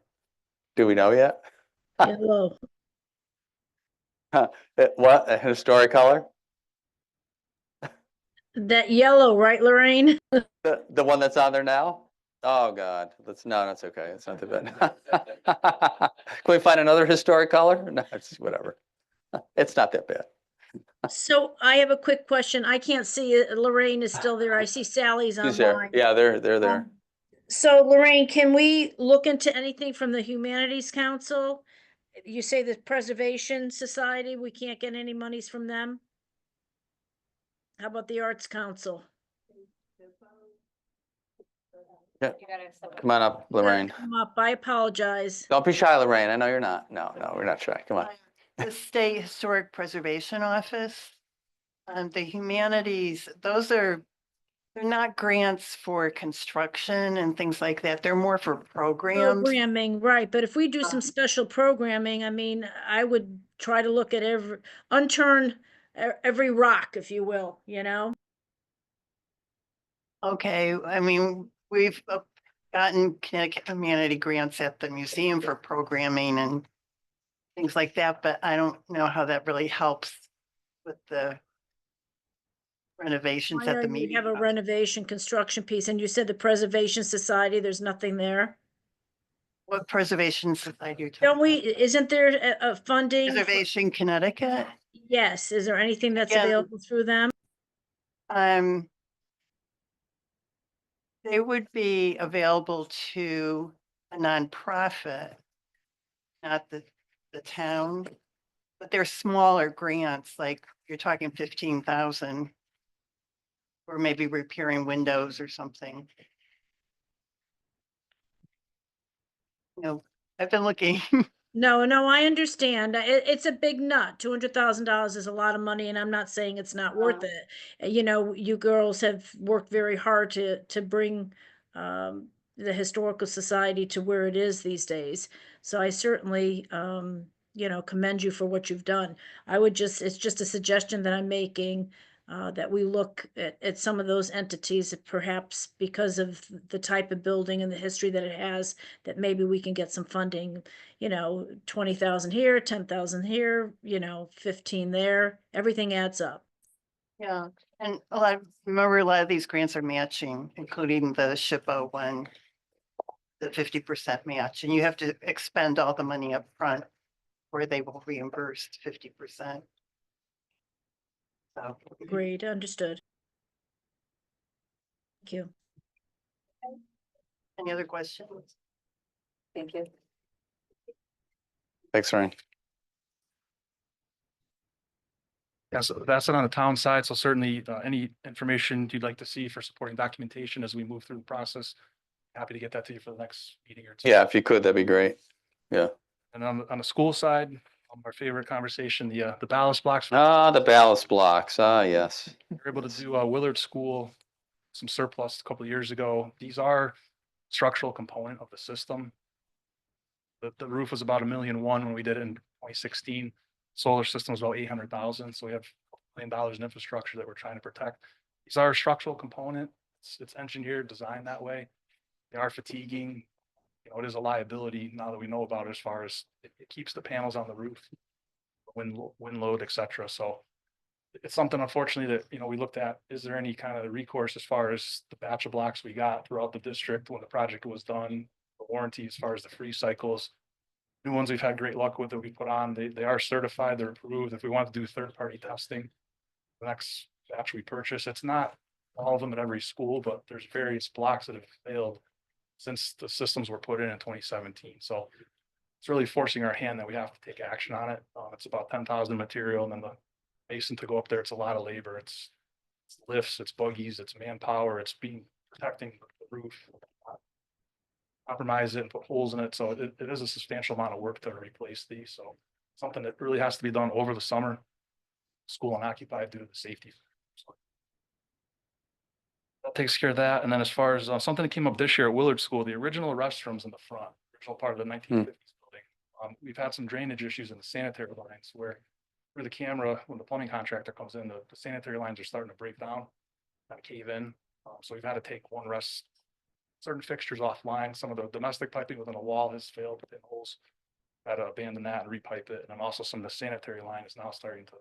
Do we know yet? Yellow. What, a historic color? That yellow, right, Lorraine? The one that's on there now? Oh, God, that's okay, it's not that bad. Can we find another historic color? No, it's whatever. It's not that bad. So I have a quick question. I can't see it. Lorraine is still there. I see Sally's She's there. online. Yeah, they're there. So Lorraine, can we look into anything from the Humanities Council? You say the Preservation Society, we can't get any monies from them? How about the Arts Council? Yeah. You gotta accept. Come on up, Lorraine. Come up, I apologize. Don't be shy, Lorraine. I know you're not. No, we're not shy. Come on. The State Historic Preservation Office, the humanities, they're not grants for construction and things like that. They're more for programs. Programming, right, but if we do some special programming, I mean, I would try to look at every rock, if you will, you know? Okay, I mean, we've gotten Connecticut Humanity grants at the museum for programming and things like that, but I don't know how that really helps with the renovations Why at are the you meeting. have a house. renovation construction piece, and you said the Preservation Society, there's nothing there? What preservation society you're Don't talking we, about? isn't there a funding? Preservation Connecticut? Yes, is there anything that's Again, available through them? They would be available to a nonprofit, not the town, but they're smaller grants, like you're talking 15,000. Or maybe repairing windows or something. You know, I've been looking. No, I understand. It's a big nut. $200,000 is a lot of money, and I'm not saying it's not worth it. You know, you girls have worked very hard to bring the Historical Society to where it is these days. So I certainly, commend you for what you've done. It's just a suggestion that I'm making, that we look at some of those entities, perhaps because of the type of building and the history that it has, that maybe we can get some funding, 20,000 here, 10,000 here, 15 there, everything adds up. Yeah, and I remember a lot of these grants are matching, including the SHPO one, the 50% match, and you have to expend all the money up front where they will reimburse 50%. So, Great, understood. Thank you. any other questions? Thank you. Thanks, Lorraine. Yeah, so that's it on the town side. So certainly any information you'd like to see for supporting documentation as we move through the process, happy to get that to you for the next meeting or two. Yeah, if you could, that'd be great. Yeah. And on the school side, our favorite conversation, the ballast blocks. Ah, the ballast blocks. Ah, yes. We were able to do Willard School, some surplus a couple of years ago. These are structural component of the system. The roof was about $1.1 million when we did it in 2016. Solar system was about 800,000. So we have $1 million in infrastructure that we're trying to protect. These are a structural component. It's engineered, designed that way. They are fatiguing. It is a liability now that we know about it, as far as it keeps the panels on the roof, wind load, et cetera. So it's something, unfortunately, that, we looked at. Is there any kind of recourse as far as the batch of blocks we got throughout the district when the project was done, the warranty as far as the free cycles? New ones we've had great luck with that we put on. They are certified, they're approved. If we want to do third-party testing, the next batch we purchase, it's not all of them at every school, but there's various blocks that have failed since the systems were put in 2017. So it's really forcing our hand that we have to take action on it. It's about 10,000 material, and then the mason to go up there, it's a lot of labor. It's lifts, it's buggies, it's manpower, it's protecting the roof, compromise it and put holes in it. So it is a substantial amount of work to replace these. So something that really has to be done over the summer, school unoccupied due to the safety. So that takes care of that. And then as far as something that came up this year at Willard School, the original restrooms in the front, original part of the 1950s building. We've had some drainage issues in the sanitary lines where through the camera, when the plumbing contractor comes in, the sanitary lines are starting to break down, kind of cave in. So we've had to take certain fixtures offline. Some of the domestic piping within a wall has failed within holes. Had to abandon that and repipe it. And then also some of the sanitary line is now starting to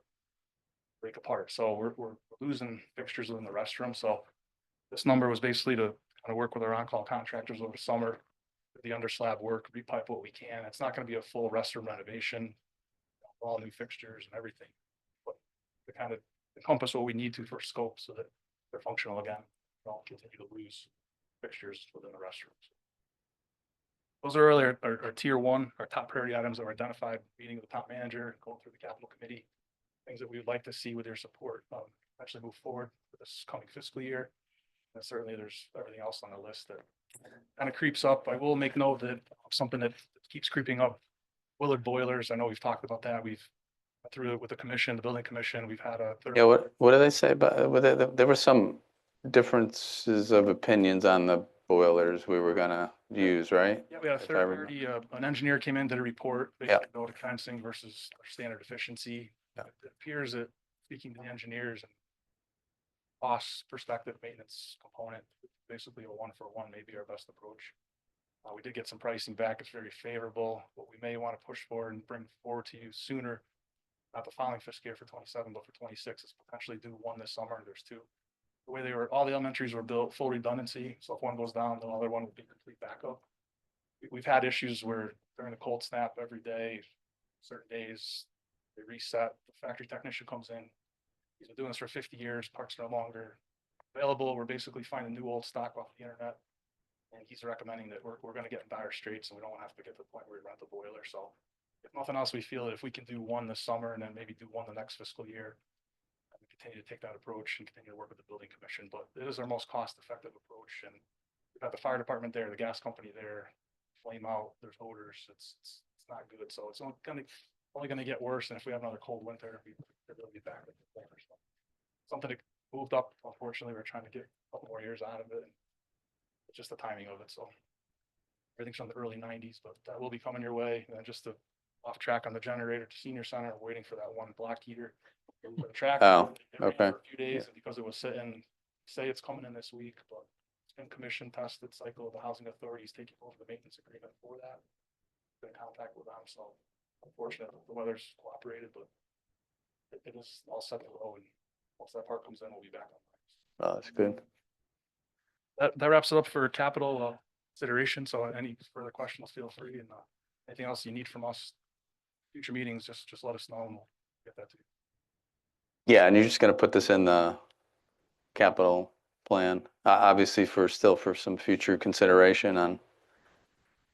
break apart. So we're losing fixtures within the restroom. So this number was basically to kind of work with our on-call contractors over the summer, the under slab work, repipe what we can. It's not going to be a full restroom renovation, all new fixtures and everything, but to kind of encompass what we need to for scope so that they're functional again. Don't continue to lose fixtures within the restrooms. Those are really our tier one, our top priority items that were identified, meeting with the top manager, going through the capital committee, things that we would like to see with your support, actually move forward for this coming fiscal year. And certainly there's everything else on the list that kind of creeps up. I will make note that something that keeps creeping up, Willard boilers. I know we've talked about that. We've went through it with the commission, the building commission. We've had a third. Yeah, what did they say about, there were some differences of opinions on the boilers we were gonna use, right? Yeah, we had a If I third remember. party, an engineer came in, did a report, Yeah. basically noted fencing versus our standard efficiency. Yeah. It appears that speaking to the engineers and cost perspective, maintenance component, basically a 1-for-1 may be our best approach. We did get some pricing back. It's very favorable. What we may want to push for and bring forward to you sooner, not the following fiscal year for 27, but for 26 is potentially do one this summer. There's two. The way they were, all the elementaries were built full redundancy. So if one goes down, the other one will be complete backup. We've had issues where during the cold snap every day, certain days, they reset, the factory technician comes in. He's been doing this for 50 years, parts no longer available. We're basically finding new old stock off the internet. And he's recommending that we're gonna get in dire straits and we don't have to get to the point where we rent the boiler. So if nothing else, we feel that if we can do one this summer and then maybe do one the next fiscal year, we continue to take that approach and continue to work with the building commission, but it is our most cost-effective approach. And we've got the fire department there, the gas company there, flame out, there's odors, it's not good. So it's only gonna get worse. And if we have another cold winter, we'll be back with the flavor. So something that moved up, unfortunately, we're trying to get a couple more years out of it. And it's just the timing of it. So everything's from the early 90s, but that will be coming your way. And then just to off track on the generator to senior center, waiting for that one block heater. For the track. Oh, It ran okay. for a few days, and because it was sitting, say it's coming in this week, but it's been commission tested cycle. The housing authority is taking over the maintenance agreement for that. Been in contact with them, so unfortunately the weather's cooperated, but it is all set to go, and once that part comes in, we'll be back on. Oh, that's good. That wraps it up for capital consideration. So any further questions, feel free, and anything else you need from us, future meetings, just let us know and we'll get that to you. Yeah, and you're just gonna put this in the capital plan, obviously for some future consideration on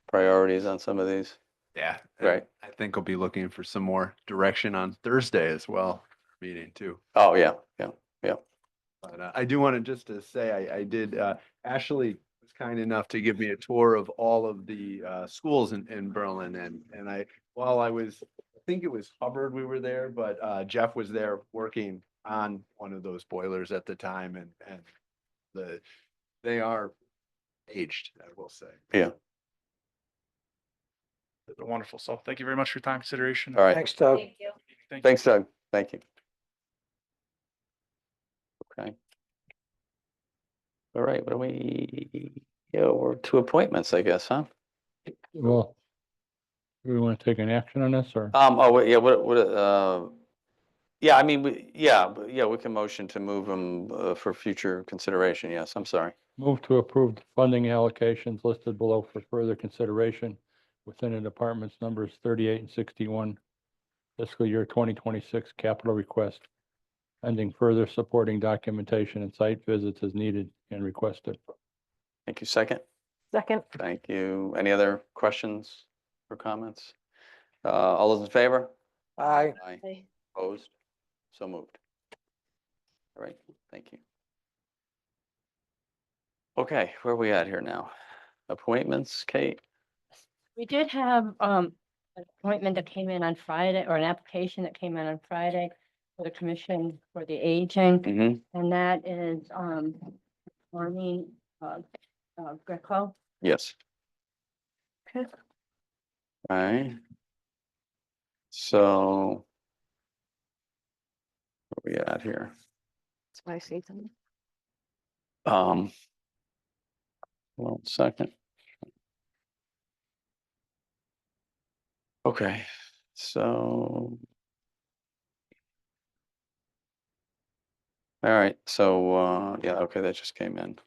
priorities on some of these. Yeah. Right. I think we'll be looking for some more direction on Thursday as well, meeting too. Oh, yeah. But I do want to just to say, I did, Ashley was kind enough to give me a tour of all of the schools in Berlin. And while I think it was Hubbard we were there, but Jeff was there working on one of those boilers at the time. And they are aged, I will say. Yeah. They're wonderful. So thank you very much for your time, consideration. All right. Thanks, Doug. Thank you. Thank you. Thanks, Doug. Thank you. Okay. All right, we're to appointments, I guess, huh? Well, do we want to take an action on this or? Oh, wait, yeah, yeah, I mean, we can motion to move them for future consideration. Yes, I'm sorry. Move to approve the funding allocations listed below for further consideration within the departments numbers 38 and 61 fiscal year 2026 capital request, pending further supporting documentation and site visits as needed and requested. Thank you. Second. Second, Thank you. Any other questions or comments? All those in favor? Aye. Aye. Opposed? So moved. All right, thank you. Okay, where are we at here now? Appointments, Kate? We did have an appointment that came in on Friday, or an application that came in on Friday for the Commission for the Aging, Mm-hmm. and that is Marlene Greco. Yes. Okay. All right. So where are we at here? that's why I say something. 1 second. Okay, so. All right, so, yeah, okay, that just came in.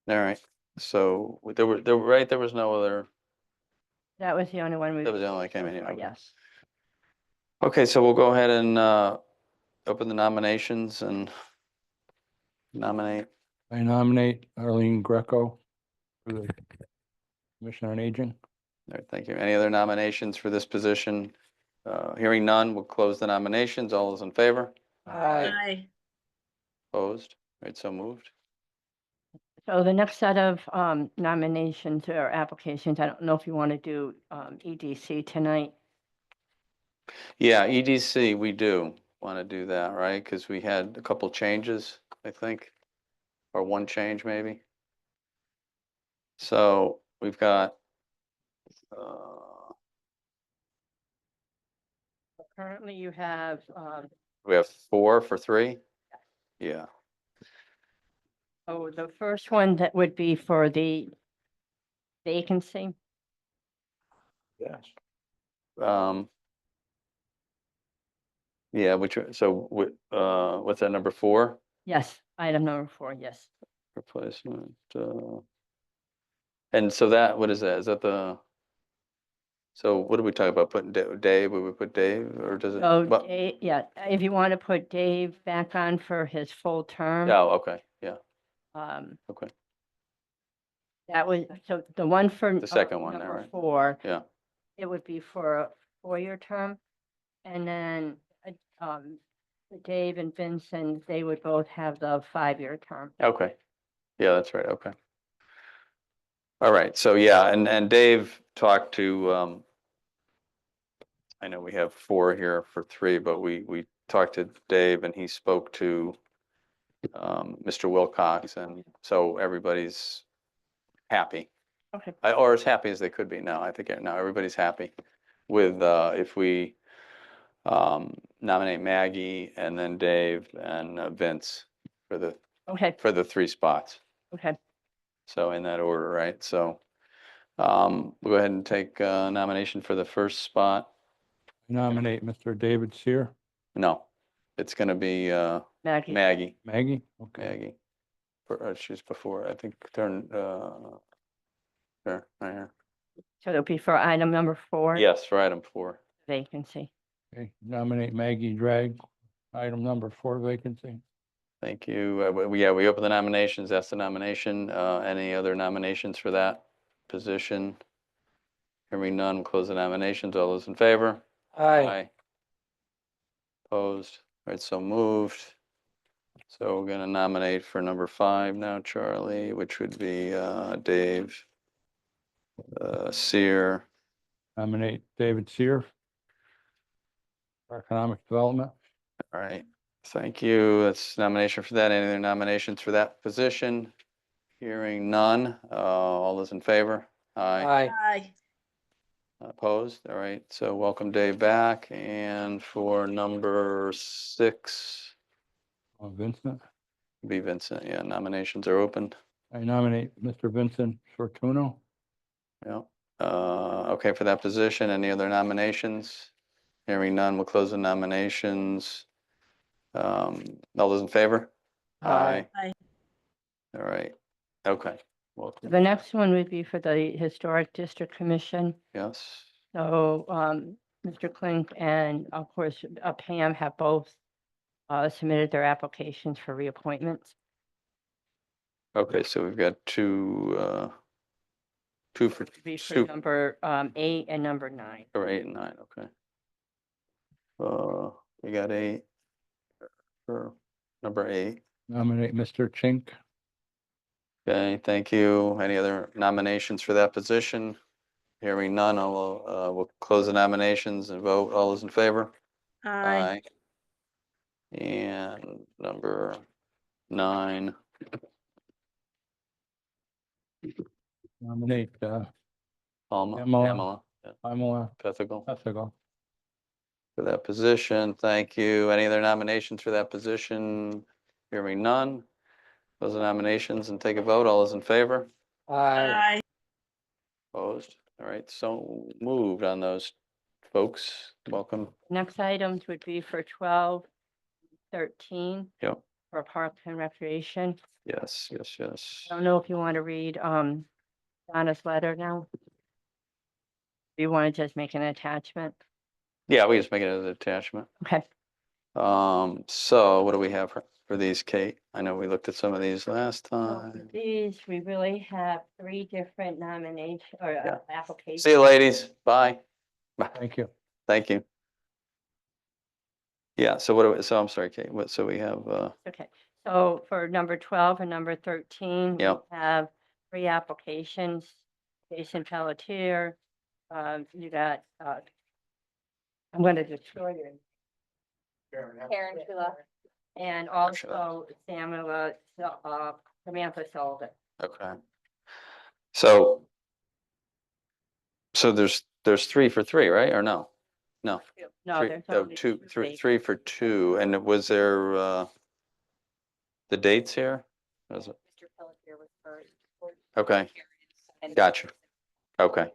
All right, so there was no other, That was the only one we. that was the only one that came in here. Yes. Okay, so we'll go ahead and open the nominations and nominate. I nominate Arlene Greco for the Commission on Aging. All right, thank you. Any other nominations for this position? Hearing none, we'll close the nominations. All those in favor? Aye. Aye. Opposed? All right, so moved. So the next set of nominations or applications, I don't know if you want to do EDC tonight. Yeah, EDC, we do want to do that, right? Because we had a couple changes, I think, or one change maybe. So we've got, Currently, you have we have 4 for 3? Yeah, the first one that would be for the vacancy. Yes. Yeah, so what's that, number 4? Yes, item number 4, yes. Replacement, and so that, what is that? Is that so what do we talk about? Putting Dave, would we put Dave, or does it? So, well, yeah, if you want to put Dave back on for his full term. Oh, okay, yeah, Um, okay, that was, so the one for. The second one there, number right? 4, yeah, it would be for a 4-year term. And then, Dave and Vincent, they would both have the 5-year term. okay. Yeah, that's right, okay. All right, so yeah, and Dave talked to, I know we have 4 here for 3, but we talked to Dave and he spoke to Mr. Wilcox, and so everybody's happy. Okay. Or as happy as they could be now. I think now everybody's happy with if we nominate Maggie and then Dave and Vince for the Okay, 3 spots. okay. So in that order, right? So we'll go ahead and take nomination for the first spot. Nominate Mr. David Seer. No, it's going to be Maggie. Maggie. Maggie? Okay. Maggie. She's before, I think, there, right here. So it'll be for item number 4. Yes, for item 4. Vacancy. Okay, nominate Maggie Drag, item number 4 vacancy. Thank you. We open the nominations. That's the nomination. Any other nominations for that position? Hearing none, we'll close the nominations. All those in favor? Aye. Opposed? All right, so moved. So we're going to nominate for number 5 now, Charlie, which would be Dave Seer. Nominate David Seer for economic development. All right, thank you. That's nomination for that. Any other nominations for that position? Hearing none. All those in favor? Aye. Aye. Aye. Opposed? All right, so welcome Dave back. And for number 6, Vincent. be Vincent. Yeah, nominations are open. I nominate Mr. Vincent Fortuno. Yeah. Okay, for that position. Any other nominations? Hearing none, we'll close the nominations. All those in favor? Aye. Aye. All right, okay, welcome. The next one would be for the Historic District Commission. Yes, So, Mr. Klink and of course Pam have both submitted their applications for reappointments. okay, so we've got two for, Be for two number 8 and number 9. or 8 and 9, okay. We got 8 for number 8. Nominate Mr. Chink. Okay, thank you. Any other nominations for that position? Hearing none, we'll close the nominations and vote. All those in favor? Aye. And number 9, Nominate Pamela Pamela. yeah, Pamela Pethigal Pethigal. for that position. Thank you. Any other nominations for that position? Hearing none. Close the nominations and take a vote. All those in favor? Aye. Aye. Opposed? All right, so moved on those folks. Welcome. Next items would be for 12, 13 Yep. for Parks and Recreation. Yes, yes, yes. I don't know if you want to read Donna's letter now. Do you want to just make an attachment? Yeah, we just make it as an attachment. Okay. So what do we have for these, Kate? I know we looked at some of these last So time. for these, we really have 3 different nomination or Yeah. applications. See you, ladies. Bye. Bye. Thank you. Thank you. Yeah, so so I'm sorry, Kate, so we have, Okay, So for number 12 and number 13, we Yep. have 3 applications. Jason Pelletier, you got, I'm gonna destroy your. Karen Shula. And Sure. also Samantha Sullivan. Okay. So there's 3 for 3, right? Or no? No. No, Three- there's oh, only two, two three, vacancies. 3 for 2. And was there, the dates here? Was it? Mr. Pelletier was first. Okay. And- Gotcha. Okay.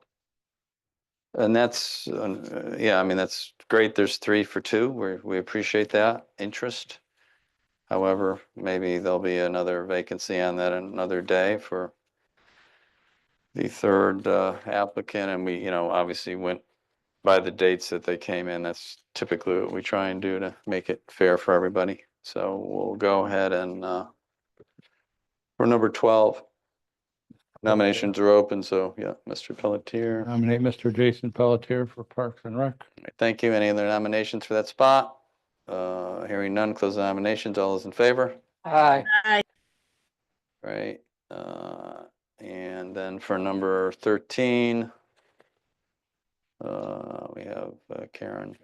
And that's, yeah, I mean, that's great. There's 3 for 2. We appreciate that interest. However, maybe there'll be another vacancy on that another day for the third applicant. And we, obviously went by the dates that they came in. That's typically what we try and do to make it fair for everybody. So we'll go ahead and, for number 12, nominations are open. So yeah, Mr. Pelletier. Nominate Mr. Jason Pelletier for Parks and Rec. Thank you. Any other nominations for that spot? Hearing none, close the nominations. All those in favor? Aye. Aye. Right. And then for number 13, we have Karen.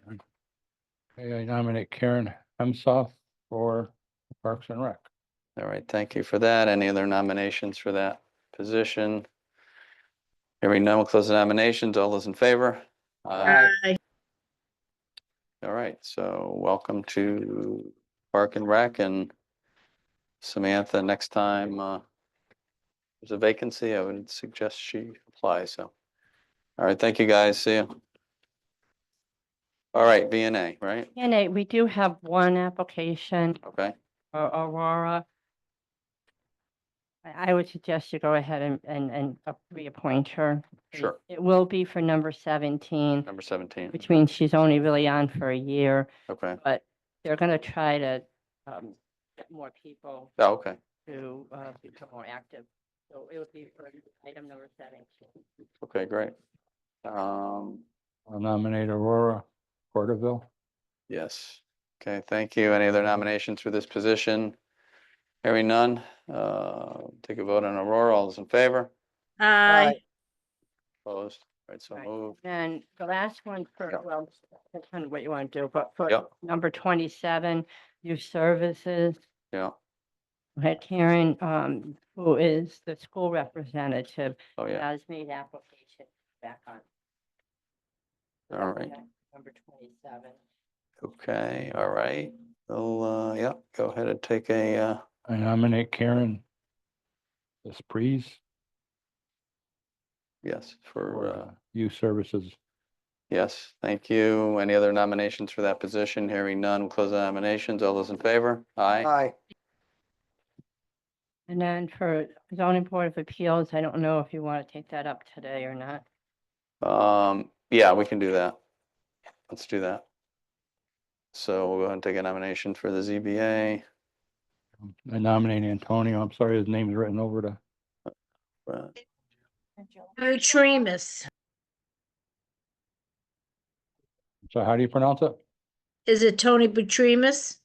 Okay, I nominate Karen Hemsoff for Parks and Rec. All right, thank you for that. Any other nominations for that position? Hearing none, we'll close the nominations. All those in favor? Aye. All right, so welcome to Park and Rec, and Samantha, next time there's a vacancy, I would suggest she apply, so. All right, thank you, guys. See you. All right, VNA, right? And we do have one application Okay, for Aurora. I would suggest you go ahead and reappoint her. sure. It will be for number 17, Number 17. which means she's only really on for a year, Okay. but they're gonna try to get more people Oh, okay. to become more active. So it would be for item number 17. Okay, great. I'll nominate Aurora Porterville. Yes. Okay, thank you. Any other nominations for this position? Hearing none, take a vote on Aurora. All those in favor? Aye. Opposed? All right, so Right. moved. Then the last one for, Yep. well, depends on what you want to do, but for Yep. number 27, youth services, Yeah. we had Karen, who is the school representative, Oh, yeah. has made application back on. So All that's right. that, Number 27. Okay, all right. Well, yeah, go ahead and take a, I nominate Karen Despres yes, for for, Youth Services. yes, thank you. Any other nominations for that position? Hearing none, we'll close the nominations. All those in favor? Aye. Aye. And then for zoning board of appeals, I don't know if you want to take that up today or not. Yeah, we can do that. Let's do that. So we'll go ahead and take a nomination for the ZBA. I nominate Antonio. I'm sorry, his name's written over to. Butrimus. So how do you pronounce it? Is it Tony Butrimus?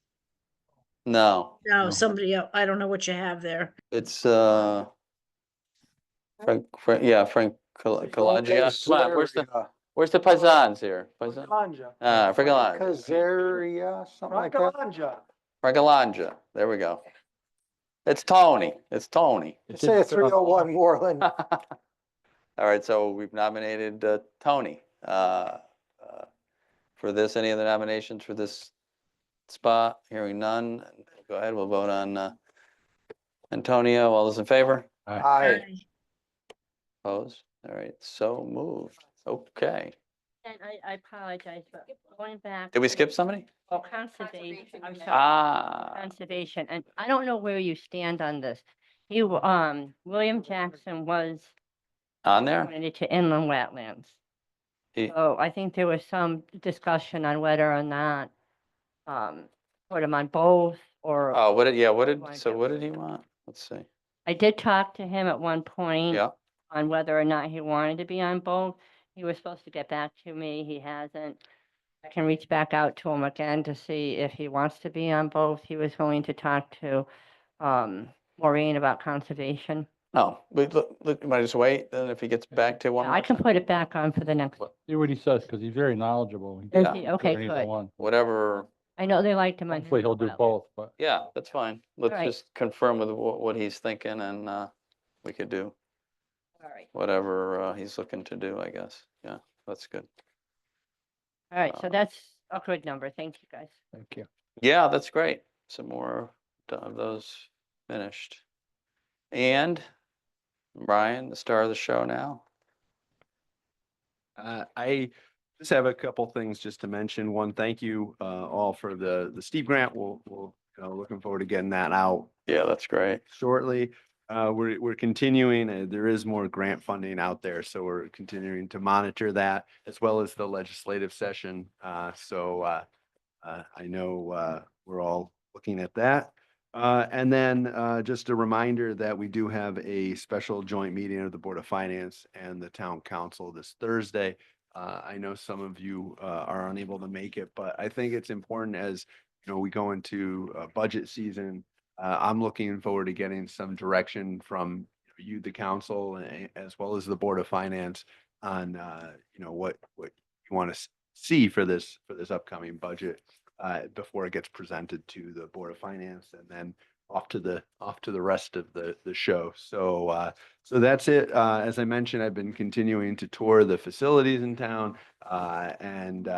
No, No, somebody else. I don't know what you have there. it's, Frank, Frank Calaggia. Come on, where's the paisans here? Paisan? Fragolanja. Kazaria, something like that. Fragolanja. There we go. It's Tony. It's Tony. Just say a 301 Moreland. All right, so we've nominated Tony for this. Any other nominations for this spot? Hearing none. Go ahead, we'll vote on Antonio. All those in favor? Aye. Opposed? All right, so moved. Okay. And I apologize, but going back. Did we to- skip somebody? Oh, conservation, I'm sorry. Ah, Conservation, and I don't know where you stand on this. William Jackson was on there? appointed to inland wetlands. He- So I think there was some discussion on whether or not, put him on both, or Oh, what did he do? want? Let's see. I did talk to him at one point Yeah, on whether or not he wanted to be on both. He was supposed to get back to me, he hasn't. I can reach back out to him again to see if he wants to be on both. He was going to talk to Maureen about conservation. Oh, look, might just wait, then if he gets back to one. I can put it back on for the next. See what he says, because he's very knowledgeable. He Is can he? do Okay, either good. one. Whatever, I know they liked him on. Hopefully he'll do Hillsborough. both, but yeah, that's fine. Let's right. just confirm with what he's thinking and we could do All right. whatever he's looking to do, I guess. Yeah, that's good. All right, so Uh, that's a good number. Thank you, guys. thank you. Yeah, that's great. Some more of those finished. And Brian, the star of the show now. I just have a couple things just to mention. One, thank you all for the Steve grant. We'll looking forward to getting that out Yeah, that's great. shortly. We're continuing, there is more grant funding out there, so we're continuing to monitor that as well as the legislative session. I know we're all looking at that. And then just a reminder that we do have a special joint meeting of the Board of Finance and the Town Council this Thursday. I know some of you are unable to make it, but I think it's important as we go into budget season. I'm looking forward to getting some direction from you, the council, as well as the Board of Finance on what you want to see for this upcoming budget before it gets presented to the Board of Finance and then off to the rest of the show. So that's it. As I mentioned, I've been continuing to tour the facilities in town and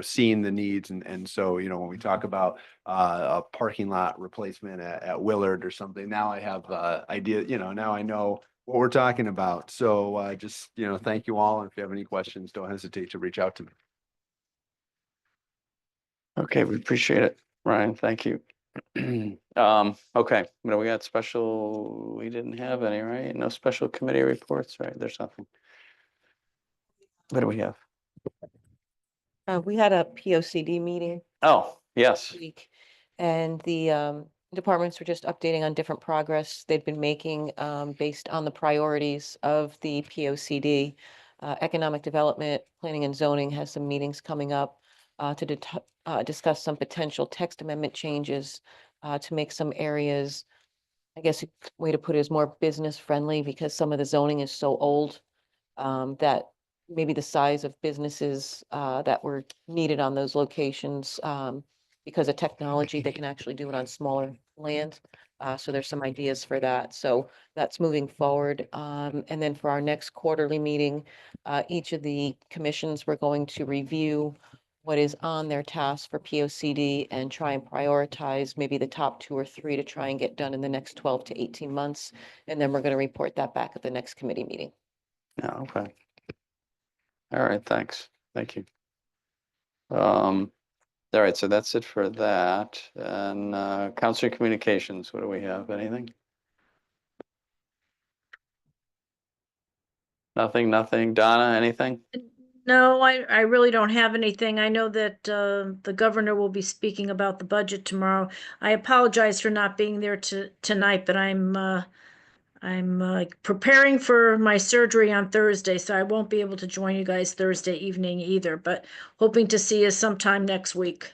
seeing the needs. And so, when we talk about a parking lot replacement at Willard or something, now I have idea, now I know what we're talking about. So just, thank you all. And if you have any questions, don't hesitate to reach out to me. Okay, we appreciate it, Ryan. Thank you. Okay, we got special, we didn't have any, right? No special committee reports, right? There's nothing. What do we have? We had a POCD meeting Oh, yes. this week, and the departments were just updating on different progress they've been making based on the priorities of the POCD. Economic Development, Planning and Zoning has some meetings coming up to discuss some potential text amendment changes to make some areas, I guess a way to put it is more business friendly, because some of the zoning is so old that maybe the size of businesses that were needed on those locations because of technology, they can actually do it on smaller land. So there's some ideas for that. So that's moving forward. And then for our next quarterly meeting, each of the commissions, we're going to review what is on their task for POCD and try and prioritize maybe the top 2 or 3 to try and get done in the next 12 to 18 months. And then we're going to report that back at the next committee meeting. Yeah, okay. All right, thanks. Thank you. All right, so that's it for that. And Council Communications, what do we have? Anything? Nothing. Donna, anything? No, I really don't have anything. I know that the governor will be speaking about the budget tomorrow. I apologize for not being there tonight, but I'm preparing for my surgery on Thursday, so I won't be able to join you guys Thursday evening either, but hoping to see you sometime next week.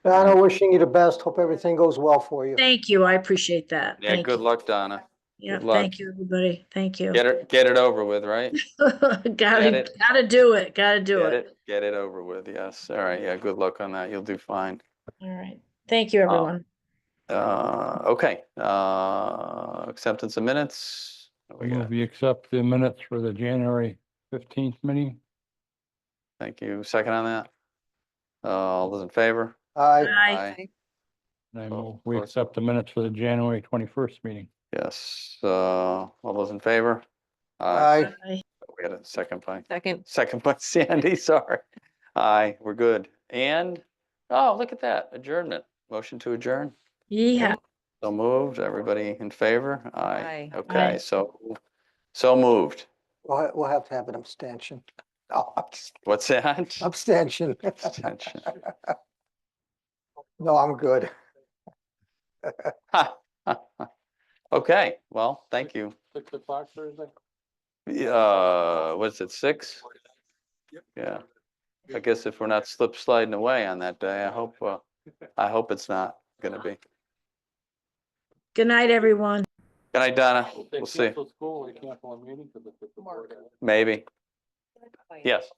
Donna, wishing you the best. Hope everything goes well for you. Thank you. I appreciate that. Yeah, Thank good you. luck, Donna. Yeah, Good luck. thank you, everybody. Thank you. Get it over with, right? Gotta do it. Gotta do it. Get it over with, yes. All right, yeah, good luck on that. You'll do fine. All right. Thank you, everyone. Okay, acceptance of minutes. What we got? We accept the minutes for the January 15th meeting. Thank you. Second on that? All those in favor? Aye. Aye. And I Oh, move we of course. accept the minutes for the January 21st meeting. Yes, all those in favor? Aye. Aye. We had a second by Second. Sandy, sorry. Aye, we're good. And, oh, look at that, adjournment. Motion to adjourn. Yeah. So moved. Everybody in favor? Aye. Aye. Okay, Aye. so moved. We'll have to have an abstention. Oh, What's that? abstention. Abstention. No, I'm good. Okay, well, thank you. 6 o'clock Thursday? What's it, 6? Yep. Yeah. I guess if we're not slip sliding away on that day, I hope it's not gonna be. Good night, everyone. Good night, Donna. We'll see. School, they cancel a meeting because it's. Maybe. Yes.